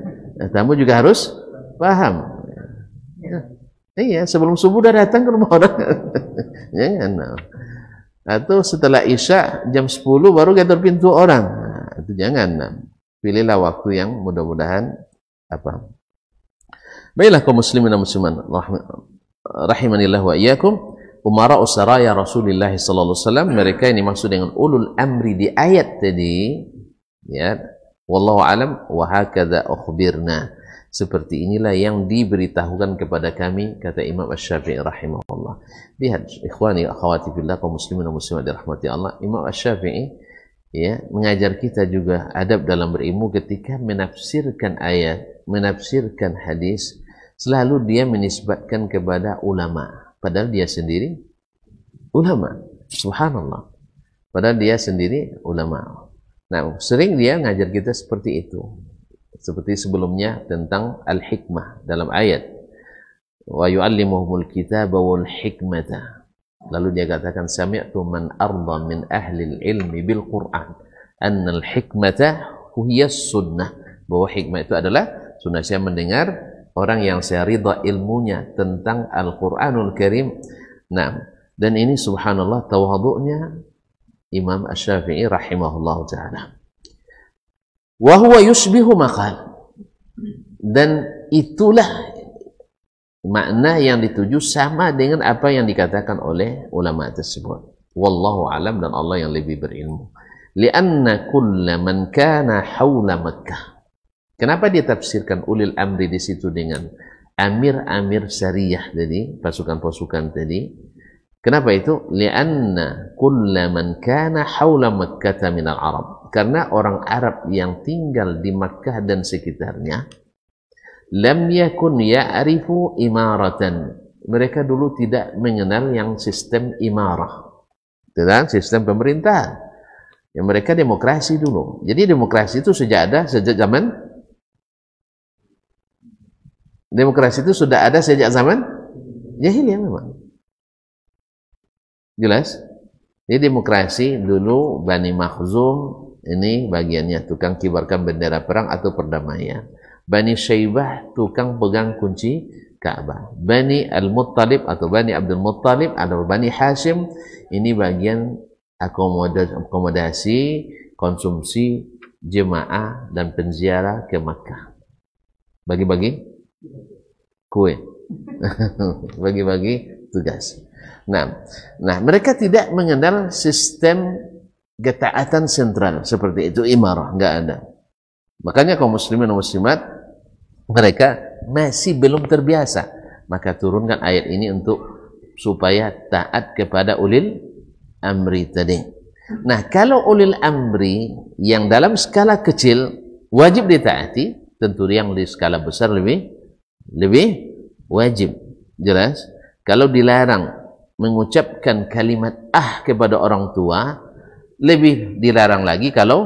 Tamu juga harus paham. Ya. Iya, sebelum subuh udah datang ke rumah orang. Jangan. Atau setelah Isya jam 10 baru gator pintu orang. Nah, itu jangan. Pilihlah waktu yang mudah-mudahan apa. Baiklah kaum muslimin dan muslimat rahimanillah wa iyyakum, umara usaraya Rasulullah sallallahu alaihi wasallam, mereka ini maksud dengan ulul amri di ayat tadi, ya. Wallahu alam wa hakadha ukhbirna. Seperti inilah yang diberitahukan kepada kami, kata Imam Asy-Syafi'i rahimahullah. Lihat ikhwani akhwati fillah kaum muslimin dan muslimat dirahmati Allah, Imam Asy-Syafi'i ya mengajar kita juga adab dalam berilmu. Ketika menafsirkan ayat, menafsirkan hadis, selalu dia menisbatkan kepada ulama, padahal dia sendiri ulama. Subhanallah, padahal dia sendiri ulama. Nah, sering dia ngajar kita seperti itu. Seperti sebelumnya tentang al-hikmah dalam ayat, wa yu'allimuhumul kitaba wal hikmata. Lalu dia katakan, sami'tu man arda min ahli ilmi bil Qur'an anna al-hikmata huwa sunnah, bahwa hikmah itu adalah sunnah. Saya mendengar orang yang saya ridha ilmunya tentang Al-Qur'anul Karim. Nah, dan ini subhanallah tawadhu'nya Imam Asy-Syafi'i rahimahullah ta'ala. Wa huwa yushbihu maqal, dan itulah makna yang dituju sama dengan apa yang dikatakan oleh ulama tersebut. Wallahu alam, dan Allah yang lebih berilmu. Lianna kulla man kana haula Makkah. Kenapa dia tafsirkan ulil amri di situ dengan amir-amir syariah tadi, pasukan-pasukan tadi? Kenapa itu? Lianna kulla man kana haula Makkah minal Arab. Karena orang Arab yang tinggal di Makkah dan sekitarnya, lam yakun ya'rifu imaratan. Mereka dulu tidak mengenal yang sistem imarah, dan sistem pemerintahan. Yang mereka demokrasi dulu. Jadi demokrasi itu sejak zaman demokrasi itu sudah ada sejak zaman jahiliyah memang. Jelas? Jadi demokrasi dulu Bani Makhzum, ini bagiannya tukang kibarkan bendera perang atau perdamaian. Bani Syaibah tukang pegang kunci Ka'bah. Bani Al-Muttalib atau Bani Abdul Muttalib atau Bani Hashim, ini bagian akomodasi konsumsi jemaah dan penziarah ke Makkah. Bagi-bagi kue. Bagi-bagi tugas. Nah, mereka tidak mengenal sistem ketaatan sentral seperti itu, imarah, enggak ada. Makanya kaum muslimin dan muslimat, mereka masih belum terbiasa. Maka turunkan ayat ini untuk supaya taat kepada ulil amri tadi. Nah, kalau ulil amri yang dalam skala kecil wajib ditaati, tentu yang di skala besar lebih wajib. Jelas? Kalau dilarang mengucapkan kalimat kepada orang tua, lebih dilarang lagi kalau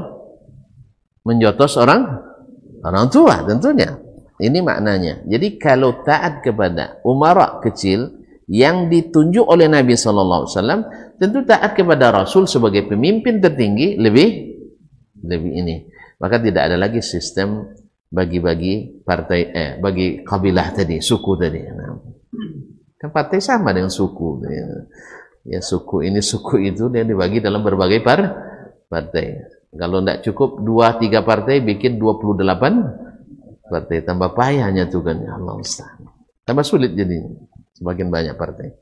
menjotos orang tua tentunya. Ini maknanya. Jadi kalau taat kepada umara kecil yang ditunjuk oleh Nabi SAW, tentu taat kepada Rasul sebagai pemimpin tertinggi lebih ini. Maka tidak ada lagi sistem bagi-bagi partai, bagi kabilah tadi, suku tadi. Nah, kan partai sama dengan suku. Ya suku ini, suku itu, dia dibagi dalam berbagai partai. Kalau tidak cukup 2-3 partai, bikin 28 partai. Tambah payahnya tuh kan. Ya Allah Ustaz. Tambah sulit jadi. Semakin banyak partai.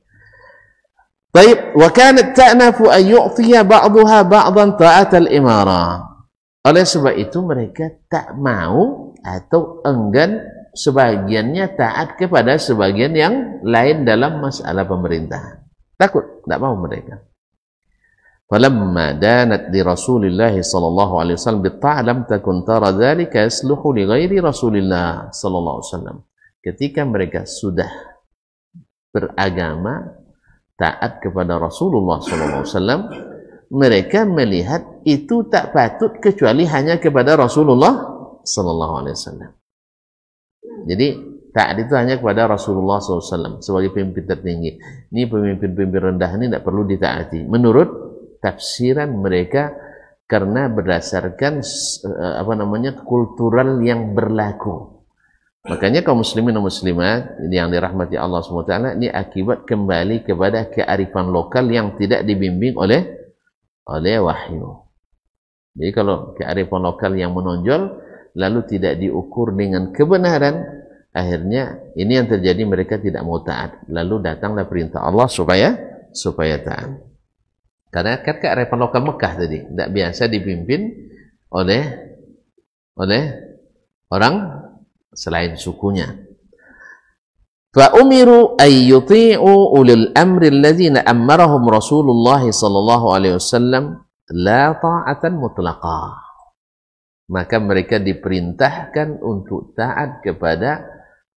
Baik, wa kanat ta'nafu an yu'tiya ba'daha ba'dan ta'at al-imara. Oleh sebab itu mereka tak mau atau enggan sebagiannya taat kepada sebagian yang lain dalam masalah pemerintahan. Takut, tak mau mereka. Falamma danat li Rasulillah sallallahu alaihi wasallam bitta'lam takun tara dzalika yasluhu li ghairi Rasulillah sallallahu alaihi wasallam. Ketika mereka sudah beragama taat kepada Rasulullah sallallahu alaihi wasallam, mereka melihat itu tak patut kecuali hanya kepada Rasulullah sallallahu alaihi wasallam. Jadi taat itu hanya kepada Rasulullah sallallahu alaihi wasallam sebagai pemimpin tertinggi. Ini pemimpin-pemimpin rendah ini tidak perlu ditaati menurut tafsiran mereka, karena berdasarkan kultural yang berlaku. Makanya kaum muslimin dan muslimat yang dirahmati Allah SWT, ini akibat kembali kepada kearifan lokal yang tidak dibimbing oleh wahyu. Jadi kalau kearifan lokal yang menonjol lalu tidak diukur dengan kebenaran, akhirnya ini yang terjadi, mereka tidak mau taat. Lalu datanglah perintah Allah supaya taat. Karena kan kearifan lokal Mekah tadi tidak biasa dipimpin oleh orang selain sukunya. Fa umiru ay yuti'u ulil amri alladhina amarahum Rasulullah sallallahu alaihi wasallam la ta'atan mutlaqah. Maka mereka diperintahkan untuk taat kepada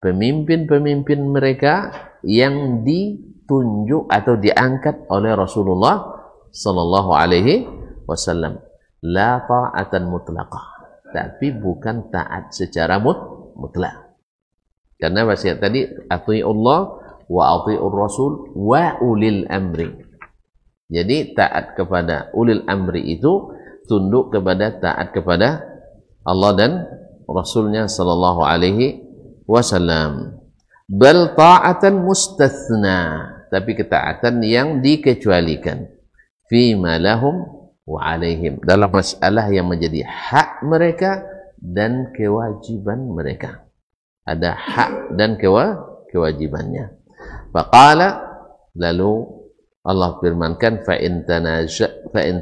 pemimpin-pemimpin mereka yang ditunjuk atau diangkat oleh Rasulullah sallallahu alaihi wasallam. La ta'atan mutlaqah, tapi bukan taat secara mutlak. Karena wasiat tadi atiiullah wa atiiur rasul wa ulil amri. Jadi taat kepada ulil amri itu tunduk kepada taat kepada Allah dan Rasulnya sallallahu alaihi wasallam. Bal ta'atan mustathna, tapi ketaatan yang dikecualikan. Fima lahum wa alaihim, dalam masalah yang menjadi hak mereka dan kewajiban mereka. Ada hak dan kewajibannya. Faqala, lalu Allah firmankan, fa in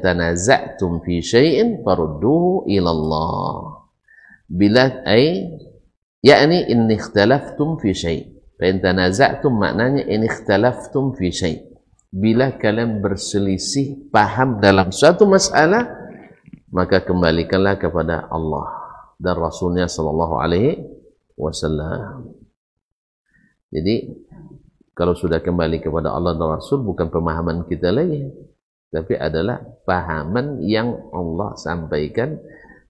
tanaza'tum fi syai'in farudduhu ila Allah. Bila yakni in ikhtalaftum fi syai'. Fa in tanaza'tum maknanya in ikhtalaftum fi syai'. Bila kalian berselisih paham dalam suatu masalah, maka kembalikanlah kepada Allah dan Rasulnya sallallahu alaihi wasallam. Jadi kalau sudah kembali kepada Allah dan Rasul, bukan pemahaman kita lagi, tapi adalah pahaman yang Allah sampaikan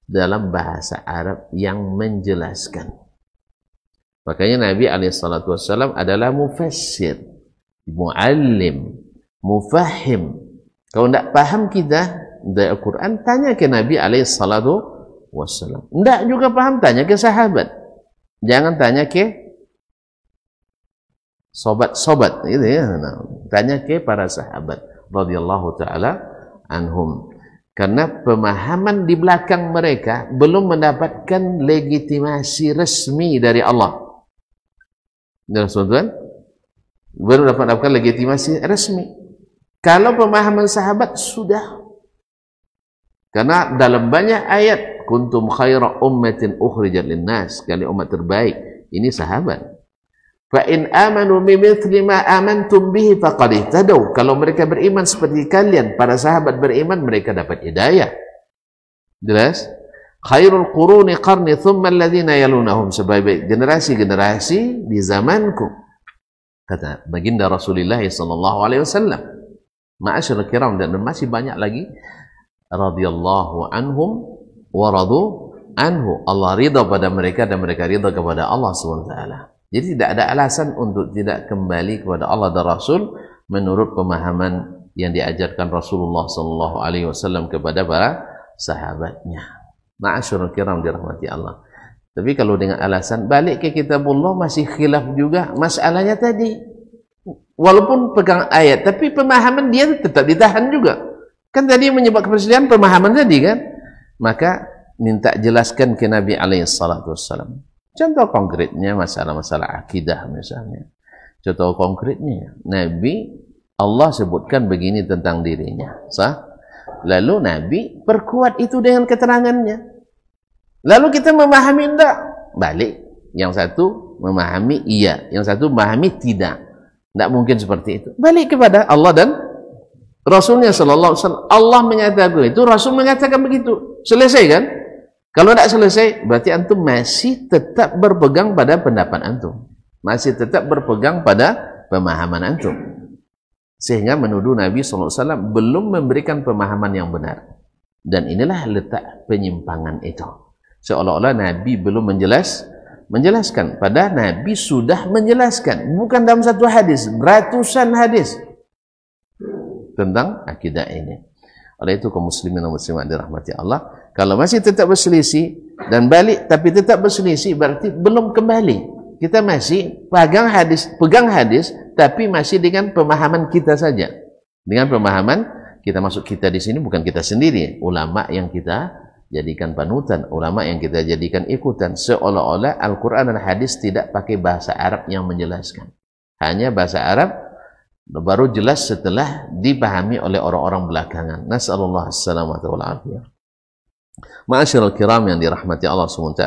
dalam bahasa Arab yang menjelaskan. Makanya Nabi SAW adalah mufassir, muallim, mufahim. Kalau tidak paham kita dari Al-Quran, tanya ke Nabi SAW. Tidak juga paham, tanya ke sahabat. Jangan tanya ke sobat-sobat, gitu ya. Nah, tanya ke para sahabat radhiyallahu taala anhum. Karena pemahaman di belakang mereka belum mendapatkan legitimasi resmi dari Allah. Tuan-tuan, belum mendapatkan legitimasi resmi. Kalau pemahaman sahabat sudah. Karena dalam banyak ayat, kuntum khaira ummatin ukhrijat linnas, kali umat terbaik, ini sahabat. Fa in amanu bimithli ma amantum bihi faqad ihtadaw. Kalau mereka beriman seperti kalian, para sahabat beriman, mereka dapat hidayah. Jelas? Khairul quruni qarni thumma alladhina yalunahum, sebaik generasi di zamanku, kata baginda Rasulullah sallallahu alaihi wasallam. Ma'asyiral kiram, dan masih banyak lagi radhiyallahu anhum wa radu anhu. Allah ridha pada mereka dan mereka ridha kepada Allah SWT. Jadi tidak ada alasan untuk tidak kembali kepada Allah dan Rasul menurut pemahaman yang diajarkan Rasulullah SAW kepada para sahabatnya. Ma'asyurul kiram dirahmati Allah. Tapi kalau dengan alasan balik ke kitabullah masih khilaf juga masalahnya tadi. Walaupun pegang ayat, tapi pemahaman dia tetap ditahan juga. Kan tadi menyebabkan persediaan pemahaman tadi kan. Maka minta jelaskan ke Nabi SAW. Contoh konkretnya masalah-masalah akidah misalnya. Contoh konkretnya Nabi Allah sebutkan begini tentang dirinya. Sah? Lalu Nabi perkuat itu dengan keterangannya. Lalu kita memahami enggak? Balik. Yang satu memahami iya, yang satu memahami tidak. Tidak mungkin seperti itu. Balik kepada Allah dan Rasulnya sallallahu alaihi wasallam. Allah menyatakan itu, Rasul mengatakan begitu. Selesai kan? Kalau tidak selesai, berarti antum masih tetap berpegang pada pendapat antum. Masih tetap berpegang pada pemahaman antum. Sehingga menuduh Nabi sallallahu alaihi wasallam belum memberikan pemahaman yang benar. Dan inilah letak penyimpangan itu. Seolah-olah Nabi belum menjelaskan. Padahal Nabi sudah menjelaskan. Bukan dalam satu hadis, ratusan hadis tentang akidah ini. Oleh itu kaum muslimin dan muslimat dirahmati Allah, kalau masih tetap berselisih dan balik tapi tetap berselisih berarti belum kembali. Kita masih pegang hadis tapi masih dengan pemahaman kita saja. Dengan pemahaman kita, masuk kita di sini bukan kita sendiri, ulama yang kita jadikan panutan, ulama yang kita jadikan ikutan, seolah-olah Al-Qur'an dan hadis tidak pakai bahasa Arab yang menjelaskan. Hanya bahasa Arab baru jelas setelah dipahami oleh orang-orang belakangan. Nas'alullah as-salamata wal afiyah. Ma'asyiral kiram yang dirahmati Allah SWT,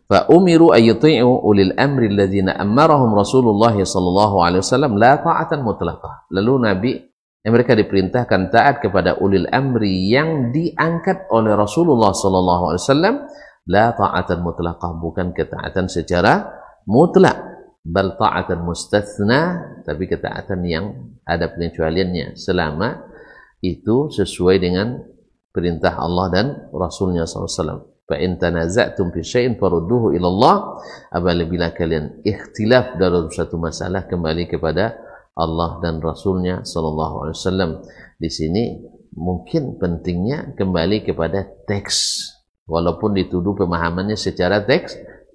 fa umiru ayyuti'u ulil amri alladhina amarahum Rasulullah sallallahu alaihi wasallam la ta'atan mutlaqah. Lalu Nabi mereka diperintahkan taat kepada ulil amri yang diangkat oleh Rasulullah sallallahu alaihi wasallam, la ta'atan mutlaqah, bukan ketaatan secara mutlak. Bal ta'atan mustathna, tapi ketaatan yang ada pengecualiannya selama itu sesuai dengan perintah Allah dan Rasulnya SAW. Fa in tanaza'tum fi syai'in farudduhu ila Allah. Apabila kalian ikhtilaf dalam satu masalah, kembali kepada Allah dan Rasulnya SAW. Di sini mungkin pentingnya kembali kepada teks, walaupun dituduh pemahamannya secara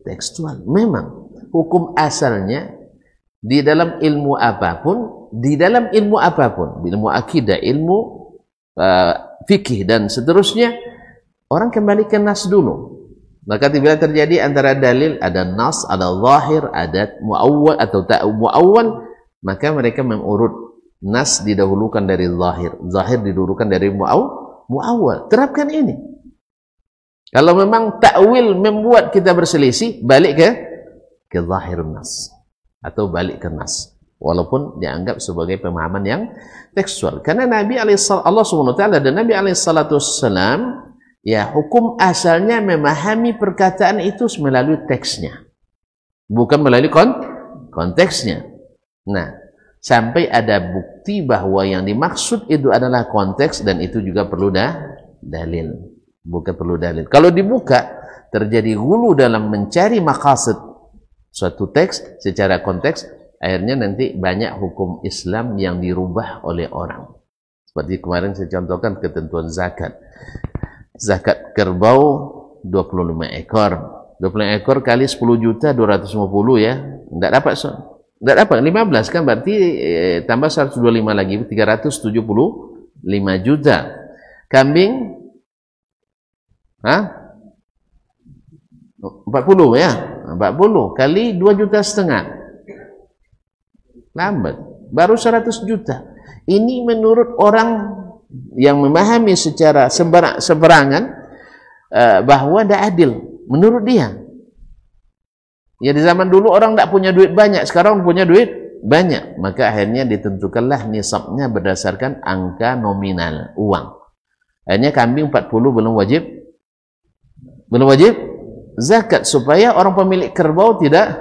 tekstual. Memang hukum asalnya di dalam ilmu apapun, ilmu akidah, ilmu fikih dan seterusnya, orang kembali ke nas dulu. Maka bila terjadi antara dalil ada nas, ada zahir, ada muawwal atau tak muawwal, maka mereka mengurut nas didahulukan dari zahir, zahir didahulukan dari muawwal. Terapkan ini. Kalau memang takwil membuat kita berselisih, balik ke zahirun nas atau balik ke nas, walaupun dianggap sebagai pemahaman yang tekstual. Karena Nabi Allah SWT dan Nabi SAW, ya, hukum asalnya memahami perkataan itu melalui teksnya, bukan melalui konteksnya. Nah, sampai ada bukti bahwa yang dimaksud itu adalah konteks, dan itu juga perlu dalil, bukan perlu dalil. Kalau dibuka terjadi gulu dalam mencari maqasid suatu teks secara konteks, akhirnya nanti banyak hukum Islam yang dirubah oleh orang. Seperti kemarin saya contohkan ketentuan zakat. Zakat kerbau 25 ekor. 25 ekor kali 10 juta 250 ya. Enggak dapat 15 kan, berarti tambah 125 lagi 375 juta. Kambing 40 ya. 40 kali 2,5 juta. Lambat. Baru 100 juta. Ini menurut orang yang memahami secara sembarangan bahwa tidak adil. Menurut dia. Ya, di zaman dulu orang tidak punya duit banyak, sekarang punya duit banyak. Maka akhirnya ditentukanlah nisabnya berdasarkan angka nominal uang. Akhirnya kambing 40 belum wajib zakat, supaya orang pemilik kerbau tidak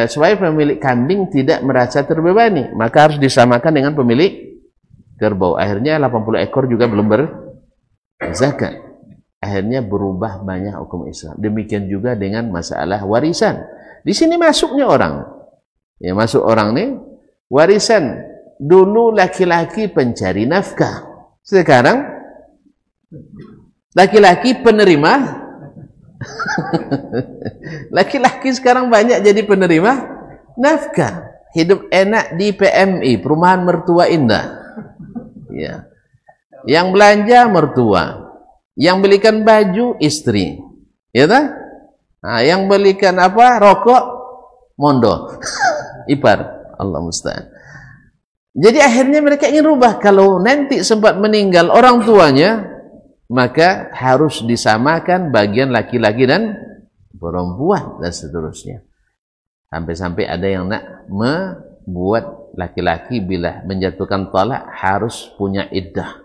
supaya pemilik kambing tidak merasa terbebani, maka harus disamakan dengan pemilik kerbau. Akhirnya 80 ekor juga belum berzakat. Akhirnya berubah banyak hukum Islam. Demikian juga dengan masalah warisan. Di sini masuknya orang. Ya, masuk orang nih warisan. Dulu laki-laki pencari nafkah. Sekarang laki-laki penerima. Laki-laki sekarang banyak jadi penerima nafkah. Hidup enak di PMI, perumahan mertua indah. Ya. Yang belanja mertua, yang belikan baju istri, ya tak? Nah, yang belikan apa? Rokok mondo, ipar. Allah musta'an. Jadi akhirnya mereka ingin rubah. Kalau nanti sempat meninggal orang tuanya, maka harus disamakan bagian laki-laki dan perempuan dan seterusnya. Sampai-sampai ada yang nak membuat laki-laki bila menjatuhkan talak harus punya iddah.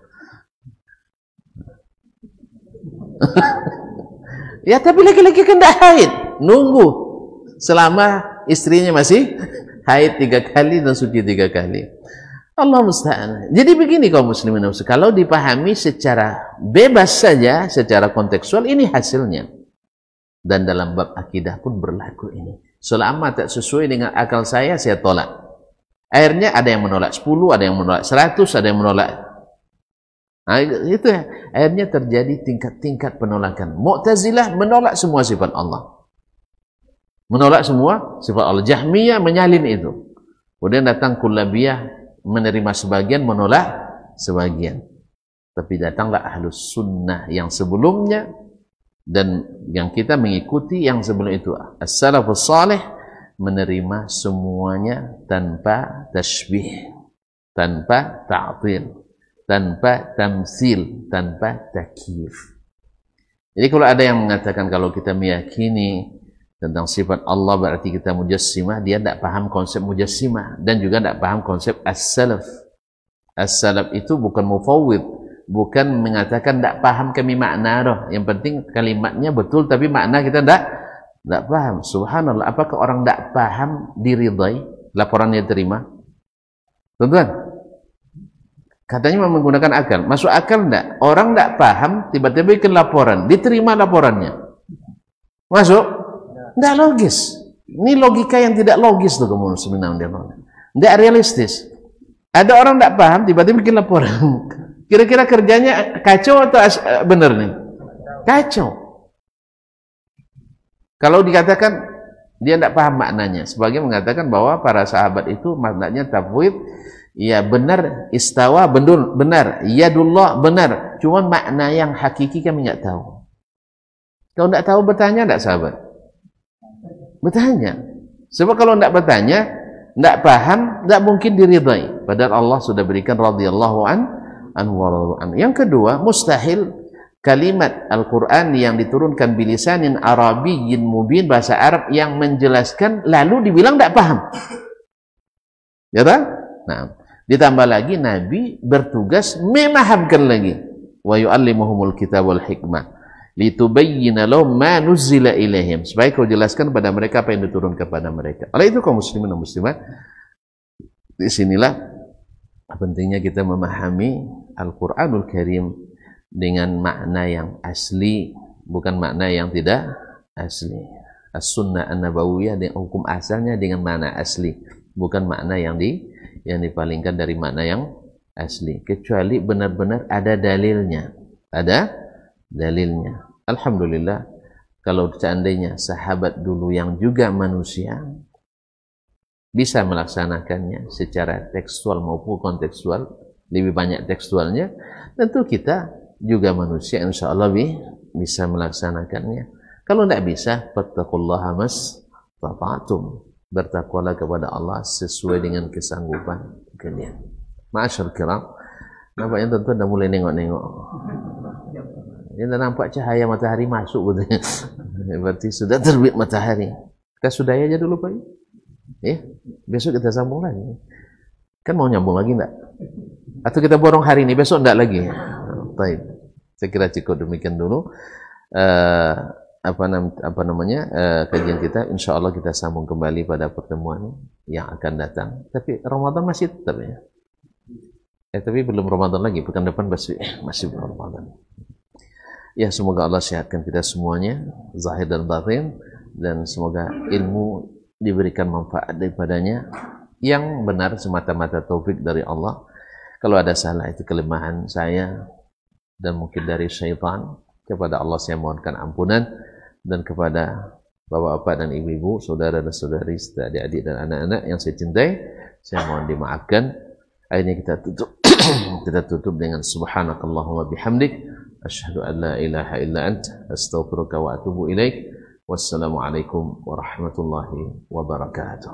Ya tapi laki-laki kan tidak haid, nunggu selama istrinya masih haid 3 kali dan suci 3 kali. Allah musta'an. Jadi begini kaum muslimin, kalau dipahami secara bebas saja, secara kontekstual, ini hasilnya. Dan dalam bab akidah pun berlaku ini. Selama tak sesuai dengan akal saya tolak. Akhirnya ada yang menolak 10, ada yang menolak 100, ada yang menolak. Nah, itu ya. Akhirnya terjadi tingkat-tingkat penolakan. Mu'tazilah menolak semua sifat Allah. Menolak semua sifat Allah. Jahmiyah menyalin itu. Kemudian datang Kullabiyah menerima sebagian, menolak sebagian. Tapi datanglah Ahlus Sunnah yang sebelumnya dan yang kita mengikuti yang sebelum itu. As-salafus salih menerima semuanya tanpa tashbih, tanpa ta'til, tanpa tamsil, tanpa takyif. Jadi kalau ada yang mengatakan kalau kita meyakini tentang sifat Allah berarti kita mujassimah, dia tidak paham konsep mujassimah dan juga tidak paham konsep as-salaf. As-salaf itu bukan mufawwid, bukan mengatakan tidak paham kami makna roh. Yang penting kalimatnya betul tapi makna kita tidak paham. Subhanallah, apakah orang tidak paham diridai laporannya terima? Tuan-tuan, katanya menggunakan akal. Masuk akal enggak? Orang enggak paham, tiba-tiba bikin laporan, diterima laporannya. Masuk? Enggak logis. Ini logika yang tidak logis tuh kamu sebenarnya. Enggak realistis. Ada orang enggak paham, tiba-tiba bikin laporan. Kira-kira kerjanya kacau atau benar nih? Kacau. Kalau dikatakan dia enggak paham maknanya, sebagian mengatakan bahwa para sahabat itu maknanya tafwid. Ya benar, istawa benar, yadullah benar. Cuma makna yang hakiki kami nggak tahu. Kalau nggak tahu bertanya nggak sahabat? Bertanya. Sebab kalau nggak bertanya, nggak paham, nggak mungkin diridai. Padahal Allah sudah berikan radhiyallahu anhu. Yang kedua, mustahil kalimat Al-Quran yang diturunkan bilisanin Arabiyyin mubin, bahasa Arab yang menjelaskan, lalu dibilang nggak paham. Ya tak? Nah, ditambah lagi Nabi bertugas memahamkan lagi. Wa yu'allimuhumul kitab wal hikmah litubayyina lahum ma nuzzila ilaihim, supaya kau jelaskan pada mereka apa yang diturunkan kepada mereka. Oleh itu kaum muslimin dan muslimat, di sinilah pentingnya kita memahami Al-Qur'anul Karim dengan makna yang asli, bukan makna yang tidak asli. As-sunnah an-nabawiyah dengan hukum asalnya dengan makna asli, bukan makna yang dipalingkan dari makna yang asli, kecuali benar-benar ada dalilnya. Ada dalilnya. Alhamdulillah, kalau seandainya sahabat dulu yang juga manusia bisa melaksanakannya secara tekstual maupun kontekstual, lebih banyak tekstualnya, tentu kita juga manusia insya Allah bisa melaksanakannya. Kalau tidak bisa, fattaqullaha mastata'tum, bertakwalah kepada Allah sesuai dengan kesanggupan kalian. Ma'asyar kiram, nampaknya tentu dah mulai nengok-nengok. Dia dah nampak cahaya matahari masuk betulnya. Berarti sudah terbit matahari. Kita sudahi aja dulu Pak. Ya, besok kita sambung lagi. Kan mau nyambung lagi enggak? Atau kita borong hari ini, besok enggak lagi? Baik. Saya kira cukup demikian dulu. Kajian kita, insya Allah kita sambung kembali pada pertemuan yang akan datang. Tapi Ramadan masih tetap ya. Tapi belum Ramadan lagi, pekan depan masih belum Ramadan. Ya, semoga Allah sehatkan kita semuanya, zahir dan batin, dan semoga ilmu diberikan manfaat daripadanya, yang benar semata-mata taufik dari Allah. Kalau ada salah itu kelemahan saya dan mungkin dari syaitan. Kepada Allah saya mohonkan ampunan, dan kepada bapak-bapak dan ibu-ibu, saudara dan saudari, serta adik-adik dan anak-anak yang saya cintai, saya mohon dimaafkan. Akhirnya kita tutup dengan subhanakallahumma bihamdik, asyhadu an la ilaha illa anta, astaghfiruka wa atubu ilaik. Wassalamualaikum warahmatullahi wabarakatuh.